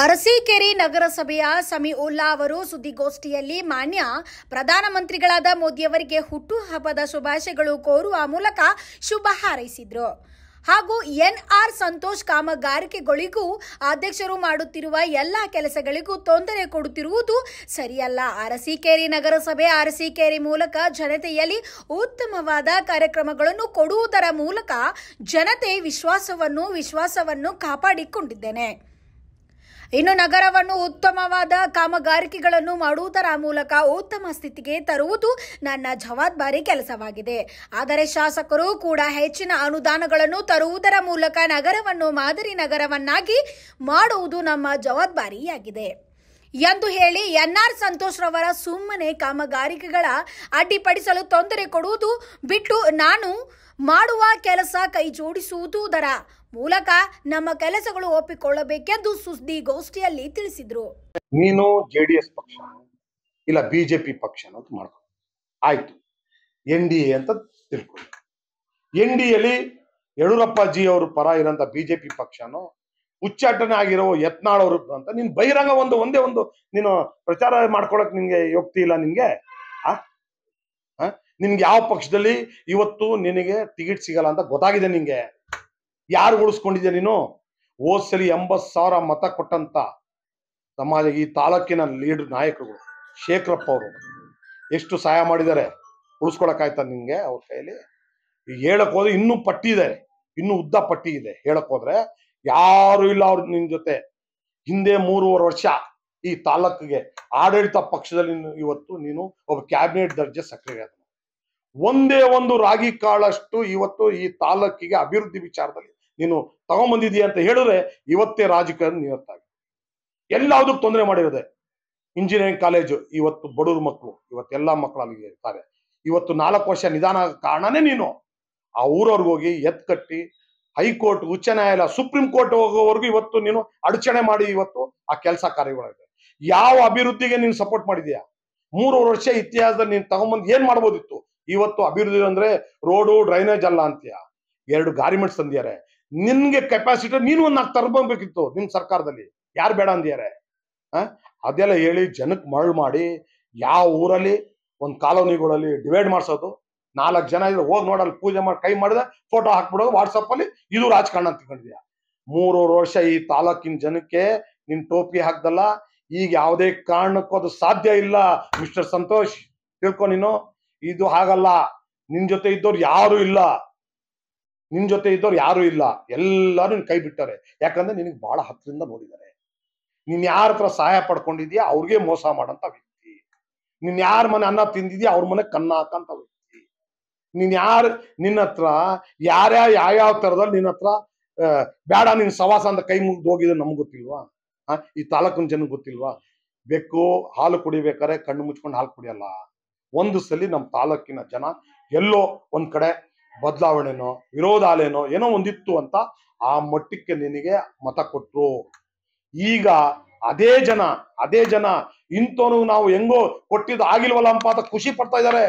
ಅರಸೀಕೆರೆ ನಗರಸಭೆಯ ಸಮೀಉಲ್ಲಾ ಅವರು ಸುದ್ದಿಗೋಷ್ಠಿಯಲ್ಲಿ ಮಾನ್ಯ ಪ್ರಧಾನಮಂತ್ರಿಗಳಾದ ಮೋದಿಯವರಿಗೆ ಹುಟ್ಟುಹಬ್ಬದ ಶುಭಾಶಯಗಳು ಕೋರುವ ಮೂಲಕ ಶುಭ ಹಾರೈಸಿದರು. ಹಾಗೂ ಎನ್ಆರ್ ಸಂತೋಷ್ ಕಾಮಗಾರಿಕೆಗಳಿಗೂ ಅಧ್ಯಕ್ಷರು ಮಾಡುತ್ತಿರುವ ಎಲ್ಲ ಕೆಲಸಗಳಿಗೂ ತೊಂದರೆ ಕೊಡುತ್ತಿರುವುದು ಸರಿಯಲ್ಲ. ಅರಸೀಕೆರೆ ನಗರಸಭೆ ಅರಸೀಕೆರೆ ಮೂಲಕ ಜನತೆಯಲ್ಲಿ ಉತ್ತಮವಾದ ಕಾರ್ಯಕ್ರಮಗಳನ್ನು ಕೊಡುವುದರ ಮೂಲಕ ಜನತೆ ವಿಶ್ವಾಸವನ್ನು ಕಾಪಾಡಿಕೊಂಡಿದ್ದೇನೆ. ಇನ್ನು ನಗರವನ್ನು ಉತ್ತಮವಾದ ಕಾಮಗಾರಿಕೆಗಳನ್ನು ಮಾಡುವುದರ ಮೂಲಕ ಉತ್ತಮ ಸ್ಥಿತಿಗೆ ತರುವುದು ನನ್ನ ಜವಾಬ್ದಾರಿ ಕೆಲಸವಾಗಿದೆ. ಆದರೆ ಶಾಸಕರು ಕೂಡ ಹೆಚ್ಚಿನ ಅನುದಾನಗಳನ್ನು ತರುವುದರ ಮೂಲಕ ನಗರವನ್ನು ಮಾದರಿ ನಗರವನ್ನಾಗಿ ಮಾಡುವುದು ನಮ್ಮ ಜವಾಬ್ದಾರಿಯಾಗಿದೆ ಎಂದು ಹೇಳಿ ಎನ್ಆರ್ ಸಂತೋಷ್ ರವರ ಸುಮ್ಮನೆ ಕಾಮಗಾರಿಕೆಗಳ ಅಡ್ಡಿಪಡಿಸಲು ತೊಂದರೆ ಕೊಡುವುದು ಬಿಟ್ಟು ನಾನು ಮಾಡುವ ಕೆಲಸ ಕೈ ಜೋಡಿಸುವುದರ ಮೂಲಕ ನಮ್ಮ ಕೆಲಸಗಳು ಒಪ್ಪಿಕೊಳ್ಳಬೇಕೆಂದು ಸುದ್ದಿಗೋಷ್ಠಿಯಲ್ಲಿ ತಿಳಿಸಿದರು. ನೀನು ಜೆಡಿಎಸ್ ಪಕ್ಷ ಇಲ್ಲ ಬಿಜೆಪಿ ಪಕ್ಷ ಅಂತ ಮಾಡ್ಕೊ ಆಯ್ತು, NDA ಅಂತ ತಿಳ್ಕೊಳ್ಳಿ. NDAಲಿ ಯಡಿಯೂರಪ್ಪಾಜಿ ಅವರು ಪರ ಇರೋಂಥ ಬಿಜೆಪಿ ಪಕ್ಷನೋ ಉಚ್ಚಾಟನೆ ಆಗಿರೋ ಯತ್ನಾಳ್ ಅವರು ಅಂತ ನೀನ್ ಬಹಿರಂಗ ಒಂದೇ ಒಂದು ನೀನು ಪ್ರಚಾರ ಮಾಡ್ಕೊಳಕ್ ನಿನ್ಗೆ ಯೋಗ್ತಿ ಇಲ್ಲ. ನಿನ್ಗೆ ಯಾವ ಪಕ್ಷದಲ್ಲಿ ಇವತ್ತು ನಿನಗೆ ಟಿಕೆಟ್ ಸಿಗಲ್ಲ ಅಂತ ಗೊತ್ತಾಗಿದೆ. ನಿಂಗೆ ಯಾರು ಉಳಿಸ್ಕೊಂಡಿದ್ಯಾ ನೀನು? ಹೋದ್ಸಲಿ 80,000 ಮತ ಕೊಟ್ಟಂತ ಸಮಾಜ ಈ ತಾಲೂಕಿನ ಲೀಡರ್ ನಾಯಕರುಗಳು ಶೇಖರಪ್ಪ ಅವರು ಎಷ್ಟು ಸಹಾಯ ಮಾಡಿದ್ದಾರೆ, ಉಳಿಸ್ಕೊಳಕಾಯ್ತಾ ನಿನ್ಗೆ ಅವ್ರ ಕೈಯಲ್ಲಿ? ಈಗ ಹೇಳಕ್ ಹೋದ್ರೆ ಇನ್ನೂ ಪಟ್ಟಿ ಇದೆ, ಇನ್ನೂ ಉದ್ದ ಪಟ್ಟಿ ಇದೆ. ಹೇಳಕ್ ಹೋದ್ರೆ ಯಾರು ಇಲ್ಲ ಅವ್ರ ನಿನ್ ಜೊತೆ. ಹಿಂದೆ 3.5 ವರ್ಷ ಈ ತಾಲೂಕಿಗೆ ಆಡಳಿತ ಪಕ್ಷದಲ್ಲಿ ಇವತ್ತು ನೀನು ಒಬ್ಬ ಕ್ಯಾಬಿನೆಟ್ ದರ್ಜೆ ಸಕ್ರಿಯ ಒಂದೇ ಒಂದು ರಾಗಿ ಕಾಳಷ್ಟು ಇವತ್ತು ಈ ತಾಲೂಕಿಗೆ ಅಭಿವೃದ್ಧಿ ವಿಚಾರದಲ್ಲಿ ನೀನು ತಗೊಂಡ್ಬಂದಿದೀಯ ಅಂತ ಹೇಳಿದ್ರೆ ಇವತ್ತೇ ರಾಜಕಾರಣ ನಿಯತ್ತಾಗಿ ಎಲ್ಲದಕ್ಕೂ ತೊಂದರೆ ಮಾಡಿರೋದೆ. ಇಂಜಿನಿಯರಿಂಗ್ ಕಾಲೇಜು ಇವತ್ತು ಬಡವ್ರ ಮಕ್ಕಳು ಇವತ್ತೆಲ್ಲಾ ಮಕ್ಕಳು ಅಲ್ಲಿಗೆ ಇರ್ತಾರೆ. ಇವತ್ತು 4 ವರ್ಷ ನಿಧಾನ ಕಾರಣನೇ ನೀನು ಆ ಊರವ್ರಿಗೆ ಹೋಗಿ ಕಟ್ಟಿ ಹೈಕೋರ್ಟ್, ಉಚ್ಚ ನ್ಯಾಯಾಲಯ, ಸುಪ್ರೀಂ ಕೋರ್ಟ್ ಹೋಗೋವರೆಗೂ ಇವತ್ತು ನೀನು ಅಡಚಣೆ ಮಾಡಿ ಇವತ್ತು ಆ ಕೆಲಸ ಕಾರ್ಯಗಳಾಗಿದೆ. ಯಾವ ಅಭಿವೃದ್ಧಿಗೆ ನೀನು ಸಪೋರ್ಟ್ ಮಾಡಿದ್ಯಾ? 3 ವರ್ಷ ಇತಿಹಾಸದಲ್ಲಿ ನೀನು ತಗೊಂಬಂದು ಏನ್ ಮಾಡ್ಬೋದಿತ್ತು? ಇವತ್ತು ಅಭಿವೃದ್ಧಿ ಅಂದ್ರೆ ರೋಡು ಡ್ರೈನೇಜ್ ಅಲ್ಲ ಅಂತೀಯ. 2 ಗಾರ್ಮೆಂಟ್ಸ್ ತಂದಿದ್ದಾರೆ. ನಿನ್ಗೆ ಕೆಪಾಸಿಟಿ ನೀನು ಒಂದು 4 ತರಬೇಕಿತ್ತು ನಿಮ್ ಸರ್ಕಾರದಲ್ಲಿ. ಯಾರು ಬೇಡ ಅಂದಿದ್ದಾರೆ? ಅದೆಲ್ಲ ಹೇಳಿ ಜನಕ್ಕೆ ಮರಳು ಮಾಡಿ ಯಾವ ಊರಲ್ಲಿ ಒಂದು ಕಾಲೋನಿಗಳಲ್ಲಿ ಡಿವೈಡ್ ಮಾಡ್ಸೋದು. 4 ಜನ ಇದ್ರೆ ಹೋಗಿ ನೋಡಲ್ಲಿ ಪೂಜೆ ಮಾಡಿ ಕೈ ಮಾಡಿದ್ರೆ ಫೋಟೋ ಹಾಕ್ಬಿಡೋದು ವಾಟ್ಸಪ್ ಅಲ್ಲಿ. ಇದು ರಾಜಕಾರಣ ಅಂತ ತಿಳ್ಕೊಂಡಿದ್ಯಾ? 3 ವರ್ಷ ಈ ತಾಲೂಕಿನ ಜನಕ್ಕೆ ನಿನ್ ಟೋಪಿ ಹಾಕ್ದಲ್ಲ. ಈಗ ಯಾವುದೇ ಕಾರಣಕ್ಕೂ ಅದು ಸಾಧ್ಯ ಇಲ್ಲ ಮಿಸ್ಟರ್ ಸಂತೋಷ್, ತಿಳ್ಕೊ ನೀನು. ಇದು ಹಾಗಲ್ಲ. ನಿನ್ ಜೊತೆ ಇದ್ದವ್ರು ಯಾರು ಇಲ್ಲ, ನಿನ್ ಜೊತೆ ಇದ್ದವ್ರು ಯಾರು ಇಲ್ಲ. ಎಲ್ಲಾರು ನಿನ್ ಕೈ ಬಿಟ್ಟಾರೆ. ಯಾಕಂದ್ರೆ ನಿನಗೆ ಬಹಳ ಹತ್ರದಿಂದ ನೋಡಿದ್ದಾರೆ. ನೀನ್ ಯಾರ ಹತ್ರ ಸಹಾಯ ಪಡ್ಕೊಂಡಿದ್ಯಾ ಅವ್ರಿಗೆ ಮೋಸ ಮಾಡಂತ ವ್ಯಕ್ತಿ. ನೀನ್ ಯಾರ ಮನೆ ಅನ್ನ ತಿಂದಿದ್ಯಾ ಅವ್ರ ಮನೆ ಕನ್ನ ಹಾಕಂತ ವ್ಯಕ್ತಿ. ನೀನ್ ನಿನ್ನ ಹತ್ರ ಯಾವ್ಯಾವ ತರದಲ್ಲಿ ನಿನ್ನ ಹತ್ರ ಬೇಡ ನಿನ್ ಸವಾಸ ಅಂತ ಕೈ ಮುಗ್ದು ಹೋಗಿದೆ ನಮ್ಗೆ ಗೊತ್ತಿಲ್ವಾ? ಈ ತಾಲೂಕಿನ ಜನಕ್ಕೆ ಗೊತ್ತಿಲ್ವಾ? ಬೆಕ್ಕು ಹಾಲು ಕುಡಿಬೇಕಾರೆ ಕಣ್ಣು ಮುಚ್ಕೊಂಡು ಹಾಲು ಕುಡಿಯಲ್ಲ. ಒಂದು ಸಲಿ ನಮ್ಮ ತಾಲೂಕಿನ ಜನ ಎಲ್ಲೋ ಒಂದ್ ಕಡೆ ಬದಲಾವಣೆನೋ ವಿರೋಧಾಲೇನೋ ಏನೋ ಒಂದಿತ್ತು ಅಂತ ಆ ಮಟ್ಟಕ್ಕೆ ನಿನಗೆ ಮತ ಕೊಟ್ರು. ಈಗ ಅದೇ ಜನ ಇಂತವನು ನಾವು ಹೆಂಗೋ ಕೊಟ್ಟಿದ್ದು ಆಗಿಲ್ವಲ್ಲ ಅಂತ ಖುಷಿ ಪಡ್ತಾ ಇದ್ದಾರೆ.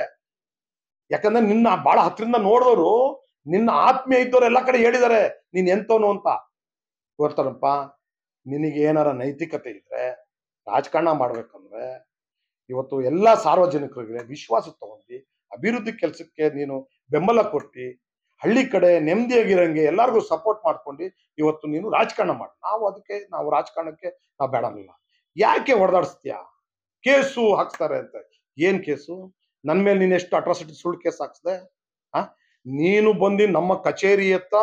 ಯಾಕಂದ್ರೆ ನಿನ್ನ ಬಹಳ ಹತ್ರದಿಂದ ನೋಡಿದವರು, ನಿನ್ನ ಆತ್ಮೀಯ ಇದ್ದವ್ರು ಎಲ್ಲ ಕಡೆ ಹೇಳಿದ್ದಾರೆ ನೀನ್ ಎಂತವನು ಅಂತ. ಗೊತ್ತಾರಪ್ಪ, ನಿನಗೆ ಏನಾರ ನೈತಿಕತೆ ಇದ್ರೆ ರಾಜಕಾರಣ ಮಾಡ್ಬೇಕಂದ್ರೆ ಇವತ್ತು ಎಲ್ಲಾ ಸಾರ್ವಜನಿಕರಿಗೆ ವಿಶ್ವಾಸ ತಗೊಂಡು ಅಭಿವೃದ್ಧಿ ಕೆಲಸಕ್ಕೆ ನೀನು ಬೆಂಬಲ ಕೊಟ್ಟು ಹಳ್ಳಿ ಕಡೆ ನೆಮ್ಮದಿಯಾಗಿರಂಗೆ ಎಲ್ಲರಿಗೂ ಸಪೋರ್ಟ್ ಮಾಡ್ಕೊಂಡು ಇವತ್ತು ನೀನು ರಾಜಕಾರಣ ಮಾಡು. ನಾವು ರಾಜಕಾರಣಕ್ಕೆ ನಾವು ಬೇಡಲ್ಲ. ಯಾಕೆ ಹೊಡೆದಾಡಿಸ್ತೀಯ? ಕೇಸು ಹಾಕ್ಸ್ತಾರೆ ಅಂತ. ಏನ್ ಕೇಸು? ನನ್ ಮೇಲೆ ನೀನ್ ಎಷ್ಟು ಅಟ್ರಾಸಿಟಿ ಸುಳ್ಳು ಕೇಸ್ ಹಾಕ್ಸ್ದೆ? ನೀನು ಬಂದು ನಮ್ಮ ಕಚೇರಿ ಹತ್ತ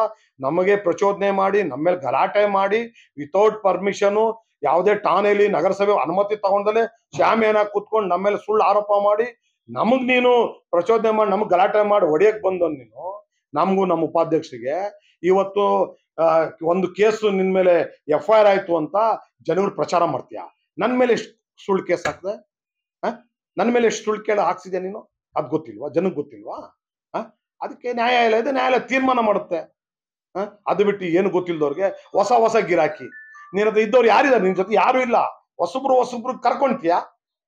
ನಮಗೆ ಪ್ರಚೋದನೆ ಮಾಡಿ ನಮ್ಮ ಮೇಲೆ ಗಲಾಟೆ ಮಾಡಿ ವಿತೌಟ್ ಪರ್ಮಿಷನ್ ಯಾವುದೇ ಠಾಣೆಯಲ್ಲಿ ನಗರಸಭೆ ಅನುಮತಿ ತಗೊಂಡಲೆ ಶಾಮಿಯಾನ ಕೂತ್ಕೊಂಡು ನಮ್ಮ ಮೇಲೆ ಸುಳ್ಳು ಆರೋಪ ಮಾಡಿ ನಮಗ್ ನೀನು ಪ್ರಚೋದನೆ ಮಾಡಿ ನಮಗ್ ಗಲಾಟೆ ಮಾಡಿ ಹೊಡೆಯಕ್ ಬಂದ ನೀನು. ನಮಗೂ ನಮ್ಮ ಉಪಾಧ್ಯಕ್ಷರಿಗೆ ಇವತ್ತು ಒಂದು ಕೇಸು ನಿನ್ ಮೇಲೆ FIR ಆಯ್ತು ಅಂತ ಜನರು ಪ್ರಚಾರ ಮಾಡ್ತೀಯ. ನನ್ ಮೇಲೆ ಎಷ್ಟು ಸುಳ್ಳು ಕೇಸ್ ಹಾಕ್ದೆ? ನನ್ ಮೇಲೆ ಎಷ್ಟು ಸುಳ್ಳು ಕೇಳ ಹಾಕ್ಸಿದ್ಯಾ ನೀನು? ಅದ್ ಗೊತ್ತಿಲ್ವಾ? ಜನಕ್ಕೆ ಗೊತ್ತಿಲ್ವಾ? ಅದಕ್ಕೆ ನ್ಯಾಯಾಲಯ ಇದೆ, ನ್ಯಾಯಾಲಯ ತೀರ್ಮಾನ ಮಾಡುತ್ತೆ. ಅದು ಬಿಟ್ಟು ಏನು ಗೊತ್ತಿಲ್ದವ್ರಿಗೆ ಹೊಸ ಗಿರಾಕಿ. ನೀನದು ಇದ್ದವ್ರು ಯಾರಿದ್ದಾರೆ ನಿನ್ ಜೊತೆ? ಯಾರು ಇಲ್ಲ. ಹೊಸಬ್ರು ಕರ್ಕೊಂತೀಯ,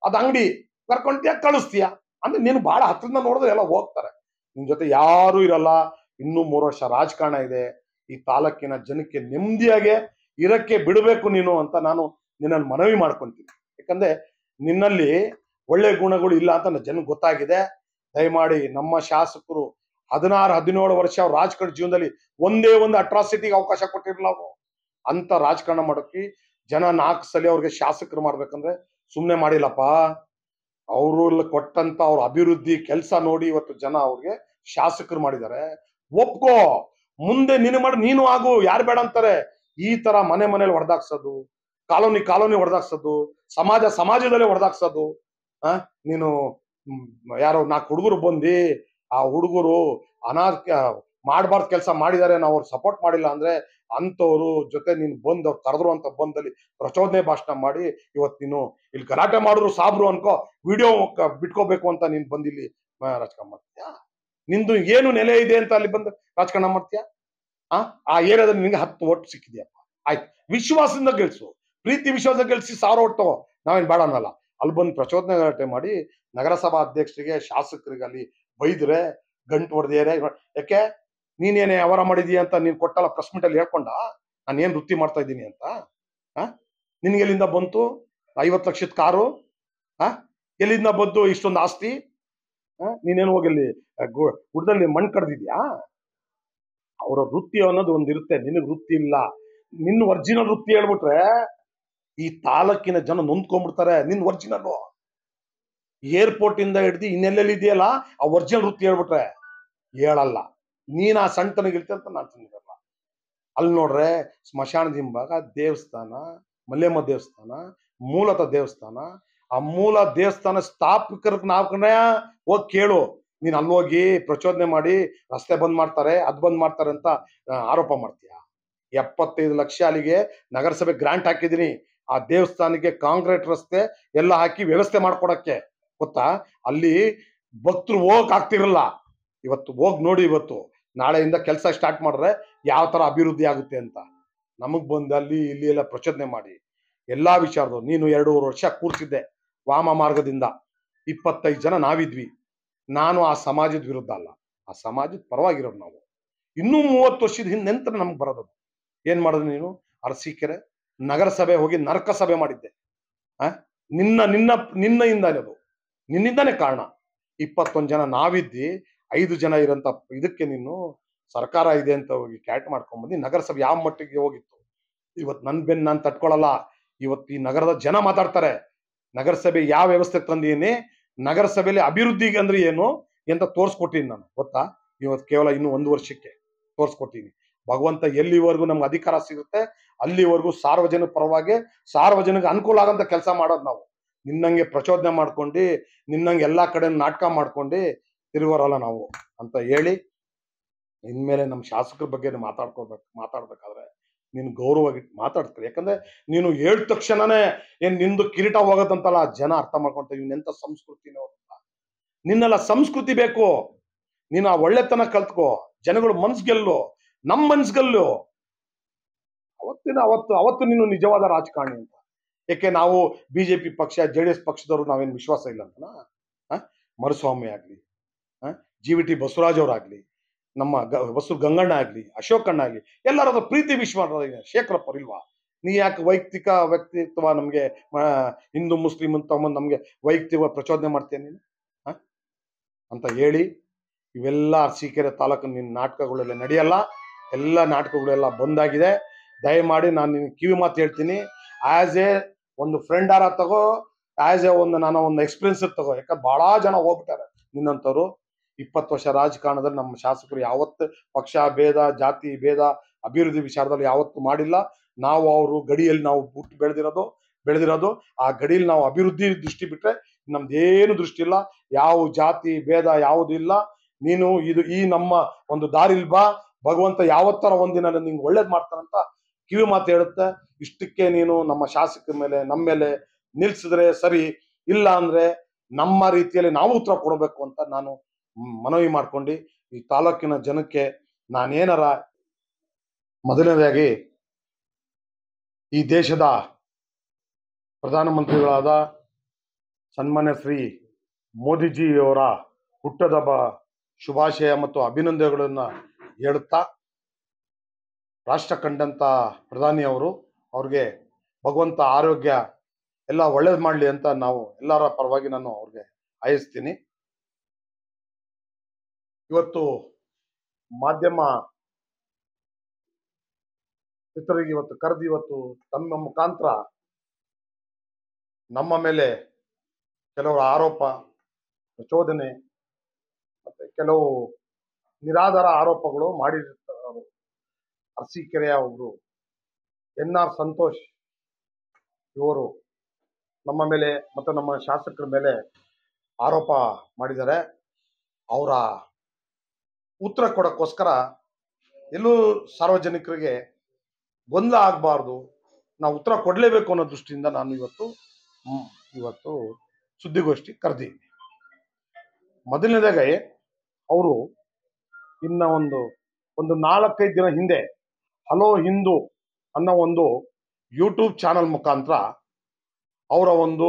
ಅದ್ ಅಂಗಡಿ ಕರ್ಕೊಂತೀಯ, ಕಳಿಸ್ತೀಯ. ಅಂದ್ರೆ ನೀನು ಬಹಳ ಹತ್ರದಿಂದ ನೋಡಿದ್ರೆ ಎಲ್ಲ ಹೋಗ್ತಾರೆ. ನಿನ್ ಜೊತೆ ಯಾರು ಇರಲ್ಲ. ಇನ್ನೂ 3 ವರ್ಷ ರಾಜಕಾರಣ ಇದೆ. ಈ ತಾಲೂಕಿನ ಜನಕ್ಕೆ ನೆಮ್ಮದಿಯಾಗೆ ಇರಕ್ಕೆ ಬಿಡಬೇಕು ನೀನು ಅಂತ ನಾನು ನಿನ್ನಲ್ಲಿ ಮನವಿ ಮಾಡ್ಕೊಂತೀನಿ. ಯಾಕಂದ್ರೆ ನಿನ್ನಲ್ಲಿ ಒಳ್ಳೆ ಗುಣಗಳು ಇಲ್ಲ ಅಂತ ಜನಕ್ಕೆ ಗೊತ್ತಾಗಿದೆ. ದಯಮಾಡಿ ನಮ್ಮ ಶಾಸಕರು 16-17 ವರ್ಷ ಅವ್ರ ರಾಜಕಾರಣ ಜೀವನದಲ್ಲಿ ಒಂದೇ ಒಂದು ಅಟ್ರಾಸಿಟಿಗೆ ಅವಕಾಶ ಕೊಟ್ಟಿರಲಿಲ್ಲ. ಅವರು ಅಂತ ರಾಜಕಾರಣ ಮಾಡೋಕೆ ಜನ 4 ಸಲ ಅವ್ರಿಗೆ ಶಾಸಕರು ಮಾಡ್ಬೇಕಂದ್ರೆ ಸುಮ್ಮನೆ ಮಾಡಿಲ್ಲಪ್ಪ. ಅವರು ಕೊಟ್ಟಂತ ಅವ್ರ ಅಭಿವೃದ್ಧಿ ಕೆಲಸ ನೋಡಿ ಇವತ್ತು ಜನ ಅವ್ರಿಗೆ ಶಾಸಕರು ಮಾಡಿದ್ದಾರೆ. ಒಪ್ಕೋ, ಮುಂದೆ ನೀನು ಮಾಡಿ, ನೀನು ಆಗು, ಯಾರು ಬೇಡ ಅಂತಾರೆ. ಈ ತರ ಮನೇಲಿ ಹೊಡೆದಾಕ್ಸೋದು, ಕಾಲೋನಿ ಹೊಡೆದಾಕ್ಸೋದು, ಸಮಾಜದಲ್ಲೇ ಹೊಡೆದಾಕ್ಸೋದು. ನೀನು ಯಾರೋ 4 ಹುಡುಗರು ಬಂದು ಆ ಹುಡುಗರು ಮಾಡಬಾರ್ದು ಕೆಲಸ ಮಾಡಿದ್ದಾರೆ, ನಾವು ಅವ್ರು ಸಪೋರ್ಟ್ ಮಾಡಿಲ್ಲ ಅಂದ್ರೆ ಅಂತವ್ರು ಜೊತೆ ನೀನು ಬಂದು ಅವ್ರು ಕರೆದ್ರು ಅಂತ ಬಂದಲ್ಲಿ ಪ್ರಚೋದನೆ ಭಾಷಣ ಮಾಡಿ ಇವತ್ತು ನೀನು ಇಲ್ಲಿ ಗಲಾಟೆ ಮಾಡಿದ್ರು ಸಾಬ್ರು ಅನ್ಕೋ, ವಿಡಿಯೋ ಬಿಟ್ಕೋಬೇಕು ಅಂತ ನೀನ್ ಬಂದಿಲ್ಲಿ ರಾಜಕಾರಣ ಮಾಡ್ತೀಯಾ? ನಿಂದು ಏನು ನೆಲೆ ಇದೆ ಅಂತ ಅಲ್ಲಿ ಬಂದು ರಾಜಕಾರಣ ಮಾಡ್ತೀಯಾ? ಆ ಏರಿಯಾದಲ್ಲಿ ನಿನ್ಗೆ 10 ಓಟ್ ಸಿಕ್ಕಿದ್ಯಪ್ಪ, ಆಯ್ತು, ವಿಶ್ವಾಸದಿಂದ ಗೆಲ್ಸು, ಪ್ರೀತಿ ವಿಶ್ವಾಸ ಗೆಲ್ಸಿ 1000 ಓಟ್ ತಗೋ, ನಾವೇನ್ ಬೇಡ ಅನ್ನಲ್ಲ. ಅಲ್ಲಿ ಬಂದು ಪ್ರಚೋದನೆ ಗಲಾಟೆ ಮಾಡಿ ನಗರಸಭಾ ಅಧ್ಯಕ್ಷರಿಗೆ ಶಾಸಕರಿಗೆ ಅಲ್ಲಿ ಬೈದ್ರೆ ಗಂಟು ಹೊಡೆದಿದ್ದಾರೆ. ಯಾಕೆ ನೀನೇನೇ ಅವರ ಮಾಡಿದೀಯ ಅಂತ ನೀನ್ ಕೊಟ್ಟಲ್ಲ ಪ್ರೆಸ್ ಮೀಟ್ ಅಲ್ಲಿ ಹೇಳ್ಕೊಂಡ ನಾನು ಏನ್ ವೃತ್ತಿ ಮಾಡ್ತಾ ಇದ್ದೀನಿ ಅಂತ? ನಿನ್ಗೆ ಎಲ್ಲಿಂದ ಬಂತು 50 ಲಕ್ಷದ ಕಾರು? ಎಲ್ಲಿಂದ ಬಂತು ಇಷ್ಟೊಂದು ಆಸ್ತಿ? ನೀನೇನು ಹೋಗಲ್ಲಿ ಗುಡ್ಡದಲ್ಲಿ ಮಣ್ಣು ಕಡ್ದಿದ್ಯಾ? ಅವರ ವೃತ್ತಿ ಅನ್ನೋದು ಒಂದಿರುತ್ತೆ, ನಿನಗ್ ವೃತ್ತಿ ಇಲ್ಲ. ನಿನ್ನ ಒರಿಜಿನಲ್ ವೃತ್ತಿ ಹೇಳ್ಬಿಟ್ರೆ ಈ ತಾಲೂಕಿನ ಜನ ನೊಂದ್ಕೊಂಡ್ಬಿಡ್ತಾರೆ. ನಿನ್ ಒರಿಜಿನಲ್ ಏರ್ಪೋರ್ಟ್ ಇಂದ ಹಿಡ್ದು ಇನ್ನೆಲ್ಲೆಲ್ಲಿದೆಯಲ್ಲ ಆ ಒರಿಜಿನಲ್ ವೃತ್ತಿ ಹೇಳ್ಬಿಟ್ರೆ ಹೇಳಲ್ಲ. ನೀನ್ ಆ ಸಣ್ಣತನಗಿರ್ತಿ ಅಂತ ನಾನು ತಿಂದಿರಲ್ಲ. ಅಲ್ಲಿ ನೋಡ್ರೆ ಸ್ಮಶಾನದ ಹಿಂಭಾಗ ದೇವಸ್ಥಾನ, ಮಲ್ಲೇಮ್ಮ ದೇವಸ್ಥಾನ, ಮೂಲತಃ ದೇವಸ್ಥಾನ. ಆ ಮೂಲ ದೇವಸ್ಥಾನ ಸ್ಥಾಪಕರಿಗೆ ನಾವು ಕಣ ಹೋಗಿ ಕೇಳು. ನೀನ್ ಅಲ್ಲಿ ಹೋಗಿ ಪ್ರಚೋದನೆ ಮಾಡಿ ರಸ್ತೆ ಬಂದ್ ಮಾಡ್ತಾರೆ, ಅದ್ ಬಂದ್ ಮಾಡ್ತಾರೆ ಅಂತ ಆರೋಪ ಮಾಡ್ತೀಯ. 75 ಲಕ್ಷ ಅಲ್ಲಿಗೆ ನಗರಸಭೆ ಗ್ರಾಂಟ್ ಹಾಕಿದೀನಿ. ಆ ದೇವಸ್ಥಾನಕ್ಕೆ ಕಾಂಕ್ರೀಟ್ ರಸ್ತೆ ಎಲ್ಲ ಹಾಕಿ ವ್ಯವಸ್ಥೆ ಮಾಡ್ಕೊಡಕ್ಕೆ, ಗೊತ್ತಾ? ಅಲ್ಲಿ ಭಕ್ತರು ಹೋಗಕ್ ಆಗ್ತಿರಲ್ಲ. ಇವತ್ತು ಹೋಗಿ ನೋಡಿ, ಇವತ್ತು ನಾಳೆಯಿಂದ ಕೆಲಸ ಸ್ಟಾರ್ಟ್ ಮಾಡಿದ್ರೆ ಯಾವ ತರ ಅಭಿವೃದ್ಧಿ ಆಗುತ್ತೆ ಅಂತ. ನಮಗ್ ಬಂದು ಅಲ್ಲಿ ಇಲ್ಲಿ ಎಲ್ಲ ಪ್ರಚೋದನೆ ಮಾಡಿ ಎಲ್ಲಾ ವಿಚಾರದ್ದು ನೀನು 2.5 ವರ್ಷ ಕೂರ್ಸಿದ್ದೆ ವಾಮ ಮಾರ್ಗದಿಂದ. 25 ಜನ ನಾವಿದ್ವಿ. ನಾನು ಆ ಸಮಾಜದ ವಿರುದ್ಧ ಅಲ್ಲ, ಆ ಸಮಾಜದ ಪರವಾಗಿರೋರು ನಾವು. ಇನ್ನೂ 30 ವರ್ಷದ ಹಿಂದೆಂತ ನಮ್ಗೆ ಬರೋದು. ಏನ್ ಮಾಡಿದ್ರು ನೀನು? ಅರಸೀಕೆರೆ ನಗರಸಭೆ ಹೋಗಿ ನರಕ ಸಭೆ ಮಾಡಿದ್ದೆ. ನಿನ್ನಿಂದ ಅದು ನಿನ್ನಿಂದಾನೇ ಕಾರಣ. 21 ಜನ ನಾವಿದ್ದಿ, 5 ಜನ ಇರೋಂತ ಇದಕ್ಕೆ ನೀನು ಸರ್ಕಾರ ಇದೆ ಅಂತ ಹೋಗಿ ಕ್ಯಾಟ್ ಮಾಡ್ಕೊಂಡ್ಬಂದು ನಗರಸಭೆ ಯಾವ ಮಟ್ಟಿಗೆ ಹೋಗಿತ್ತು. ಇವತ್ತು ನನ್ ಬೆನ್ನು ನಾನು ತಟ್ಕೊಳಲ್ಲ. ಇವತ್ತು ಈ ನಗರದ ಜನ ಮಾತಾಡ್ತಾರೆ. ನಗರಸಭೆ ಯಾವ ವ್ಯವಸ್ಥೆ ತಂದೀನಿ, ನಗರಸಭೆಯಲ್ಲಿ ಅಭಿವೃದ್ಧಿಗೆ ಅಂದ್ರೆ ಏನು ಅಂತ ತೋರ್ಸ್ಕೊಟ್ಟಿನಿ ನಾನು, ಗೊತ್ತಾ? ಇವತ್ತು ಕೇವಲ ಇನ್ನು 1 ವರ್ಷಕ್ಕೆ ತೋರ್ಸ್ಕೊಟ್ಟಿನಿ. ಭಗವಂತ ಎಲ್ಲಿವರೆಗೂ ನಮ್ಗೆ ಅಧಿಕಾರ ಸಿಗುತ್ತೆ ಅಲ್ಲಿವರೆಗೂ ಸಾರ್ವಜನಿಕ ಪರವಾಗಿ ಸಾರ್ವಜನಿಕ ಅನುಕೂಲ ಆಗಂತ ಕೆಲಸ ಮಾಡೋದು ನಾವು. ನಿನ್ನಂಗೆ ಪ್ರಚೋದನೆ ಮಾಡ್ಕೊಂಡು, ನಿನ್ನಂಗೆ ಎಲ್ಲಾ ಕಡೆ ನಾಟಕ ಮಾಡ್ಕೊಂಡು ತಿರುಗೋರಲ್ಲ ನಾವು ಅಂತ ಹೇಳಿ, ಇನ್ಮೇಲೆ ನಮ್ಮ ಶಾಸಕರ ಬಗ್ಗೆ ಮಾತಾಡ್ಬೇಕಾದ್ರೆ ನೀನು ಗೌರವವಾಗಿ ಮಾತಾಡ್ತಾರೆ. ಯಾಕಂದ್ರೆ ನೀನು ಹೇಳಿದ ತಕ್ಷಣನೇ ಏನ್ ನಿಂದು ಕಿರೀಟ ಹೋಗತ್ತಂತಲ್ಲ, ಜನ ಅರ್ಥ ಮಾಡ್ಕೊಂತ ಇವನೆಂತ ಸಂಸ್ಕೃತಿನೋ. ನಿನ್ನೆಲ್ಲ ಸಂಸ್ಕೃತಿ ಬೇಕು. ನೀನು ಆ ಒಳ್ಳೆತನ ಕಲ್ತ್ಕೋ, ಜನಗಳು ಮನ್ಸ್ಗೆಲ್ಲು, ನಮ್ ಮನ್ಸ್ಗೆಲ್ಲು. ಅವತ್ತು ನೀನು ನಿಜವಾದ ರಾಜಕಾರಣಿ ಅಂತ. ಯಾಕೆ ನಾವು ಬಿಜೆಪಿ ಪಕ್ಷ JDS ಪಕ್ಷದವರು ನಾವೇನು ವಿಶ್ವಾಸ ಇಲ್ಲ ಅಂತನಾ? ಮರುಸ್ವಾಮಿ ಆಗ್ಲಿ, GVT ಬಸವರಾಜ್ ಅವರಾಗ್ಲಿ, ನಮ್ಮ ಬಸವ ಗಂಗಣ್ಣ ಆಗ್ಲಿ, ಅಶೋಕಣ್ಣ ಆಗ್ಲಿ, ಎಲ್ಲರದ ಪ್ರೀತಿ ವಿಶ್ವಾಸ ಶೇಖರಪ್ಪ ಇಲ್ವಾ? ನೀ ಯಾಕೆ ವೈಯಕ್ತಿಕ ವ್ಯಕ್ತಿತ್ವ ನಮ್ಗೆ ಹಿಂದೂ ಮುಸ್ಲಿಂ ಅಂತ ನಮ್ಗೆ ವೈಯಕ್ತಿಕ ಪ್ರಚೋದನೆ ಮಾಡ್ತೇನೆ ನೀನು ಅಂತ ಹೇಳಿ, ಇವೆಲ್ಲ ಅರಸೀಕೆರೆ ತಾಲೂಕಿನ ನಿನ್ನ ನಾಟಕಗಳೆಲ್ಲ ನಡೆಯಲ್ಲ. ಎಲ್ಲ ನಾಟಕಗಳೆಲ್ಲ ಬಂದಾಗಿದೆ. ದಯಮಾಡಿ ನಾನು ನಿನ್ ಕಿವಿ ಮಾತು ಹೇಳ್ತೀನಿ. ಆಸ್ ಎ ಒಂದು ಫ್ರೆಂಡ್ ಆರ ತಗೋ, ಆಸ್ ಎ ನಾನು ಒಂದು ಎಕ್ಸ್ಪೀರಿಯನ್ಸ್ ತಗೋ. ಯಾಕಂದ್ರೆ ಬಹಳ ಜನ ಹೋಗ್ಬಿಟ್ಟಾರೆ ನಿನ್ನಂತವ್ರು. 20 ವರ್ಷ ರಾಜಕಾರಣದಲ್ಲಿ ನಮ್ಮ ಶಾಸಕರು ಯಾವತ್ತು ಪಕ್ಷ ಭೇದ, ಜಾತಿ ಭೇದ, ಅಭಿವೃದ್ಧಿ ವಿಚಾರದಲ್ಲಿ ಯಾವತ್ತು ಮಾಡಿಲ್ಲ. ನಾವು ಅವರು ಗಡಿಯಲ್ಲಿ ನಾವು ಹುಟ್ಟು ಬೆಳೆದಿರೋದು ಆ ಗಡಿಯಲ್ಲಿ ನಾವು ಅಭಿವೃದ್ಧಿ ದೃಷ್ಟಿ ಬಿಟ್ರೆ ನಮ್ದೇನು ದೃಷ್ಟಿ ಇಲ್ಲ. ಯಾವ ಜಾತಿ ಭೇದ ಯಾವುದು ಇಲ್ಲ. ನೀನು ಈ ನಮ್ಮ ಒಂದು ದಾರಿಲ್ ಬಾ, ಭಗವಂತ ಯಾವತ್ತರ ಒಂದಿನ ನಿಂಗೆ ಒಳ್ಳೇದ್ ಮಾಡ್ತಾನಂತ ಕಿವಿ ಮಾತು ಹೇಳುತ್ತೆ. ಇಷ್ಟಕ್ಕೆ ನೀನು ನಮ್ಮ ಶಾಸಕರ ಮೇಲೆ ನಮ್ಮ ಮೇಲೆ ನಿಲ್ಸಿದ್ರೆ ಸರಿ, ಇಲ್ಲ ಅಂದ್ರೆ ನಮ್ಮ ರೀತಿಯಲ್ಲಿ ನಾವು ಉತ್ತರ ಕೊಡಬೇಕು ಅಂತ ನಾನು ಮನವಿ ಮಾಡ್ಕೊಂಡು ಈ ತಾಲೂಕಿನ ಜನಕ್ಕೆ ನಾನೇನಾರ ಮೊದಲನೇದಾಗಿ ಈ ದೇಶದ ಪ್ರಧಾನಮಂತ್ರಿಗಳಾದ ಸನ್ಮಾನ್ಯ ಶ್ರೀ ಮೋದಿಜಿಯವರ ಹುಟ್ಟದಬ್ಬ ಶುಭಾಶಯ ಮತ್ತು ಅಭಿನಂದನೆಗಳನ್ನ ಹೇಳುತ್ತಾ, ರಾಷ್ಟ್ರ ಕಂಡಂತ ಪ್ರಧಾನಿ ಅವ್ರಿಗೆ ಭಗವಂತ ಆರೋಗ್ಯ ಎಲ್ಲ ಒಳ್ಳೇದು ಮಾಡಲಿ ಅಂತ ನಾವು ಎಲ್ಲರ ಪರವಾಗಿ ನಾನು ಅವ್ರಿಗೆ ಹಾರೈಸ್ತೀನಿ. ಇವತ್ತು ಮಾಧ್ಯಮ ಮಿತ್ರರಿಗೆ ಇವತ್ತು ಕರೆದು ಇವತ್ತು ತಮ್ಮ ಮುಖಾಂತರ ನಮ್ಮ ಮೇಲೆ ಕೆಲವರ ಆರೋಪ, ಪ್ರಚೋದನೆ ಮತ್ತೆ ಕೆಲವು ನಿರಾಧಾರ ಆರೋಪಗಳು ಮಾಡಿರ್ತಾರೆ. ಅರಸೀಕೆರೆಯ ಒಬ್ರು NR ಸಂತೋಷ್ ಇವರು ನಮ್ಮ ಮೇಲೆ ಮತ್ತು ನಮ್ಮ ಶಾಸಕರ ಮೇಲೆ ಆರೋಪ ಮಾಡಿದ್ದಾರೆ. ಅವರ ಉತ್ತರ ಕೊಡೋಕ್ಕೋಸ್ಕರ ಎಲ್ಲೂ ಸಾರ್ವಜನಿಕರಿಗೆ ಗೊಂದಲ ಆಗಬಾರ್ದು, ನಾವು ಉತ್ತರ ಕೊಡಲೇಬೇಕು ಅನ್ನೋ ದೃಷ್ಟಿಯಿಂದ ನಾನು ಇವತ್ತು ಸುದ್ದಿಗೋಷ್ಠಿ ಕರೆದಿದ್ದೀನಿ. ಮೊದಲನೇದಾಗಿ ಅವರು ಇನ್ನ ಒಂದು 4-5 ದಿನ ಹಿಂದೆ ಹಲೋ ಹಿಂದೂ ಅನ್ನೋ ಒಂದು ಯೂಟ್ಯೂಬ್ ಚಾನಲ್ ಮುಖಾಂತರ ಅವರ ಒಂದು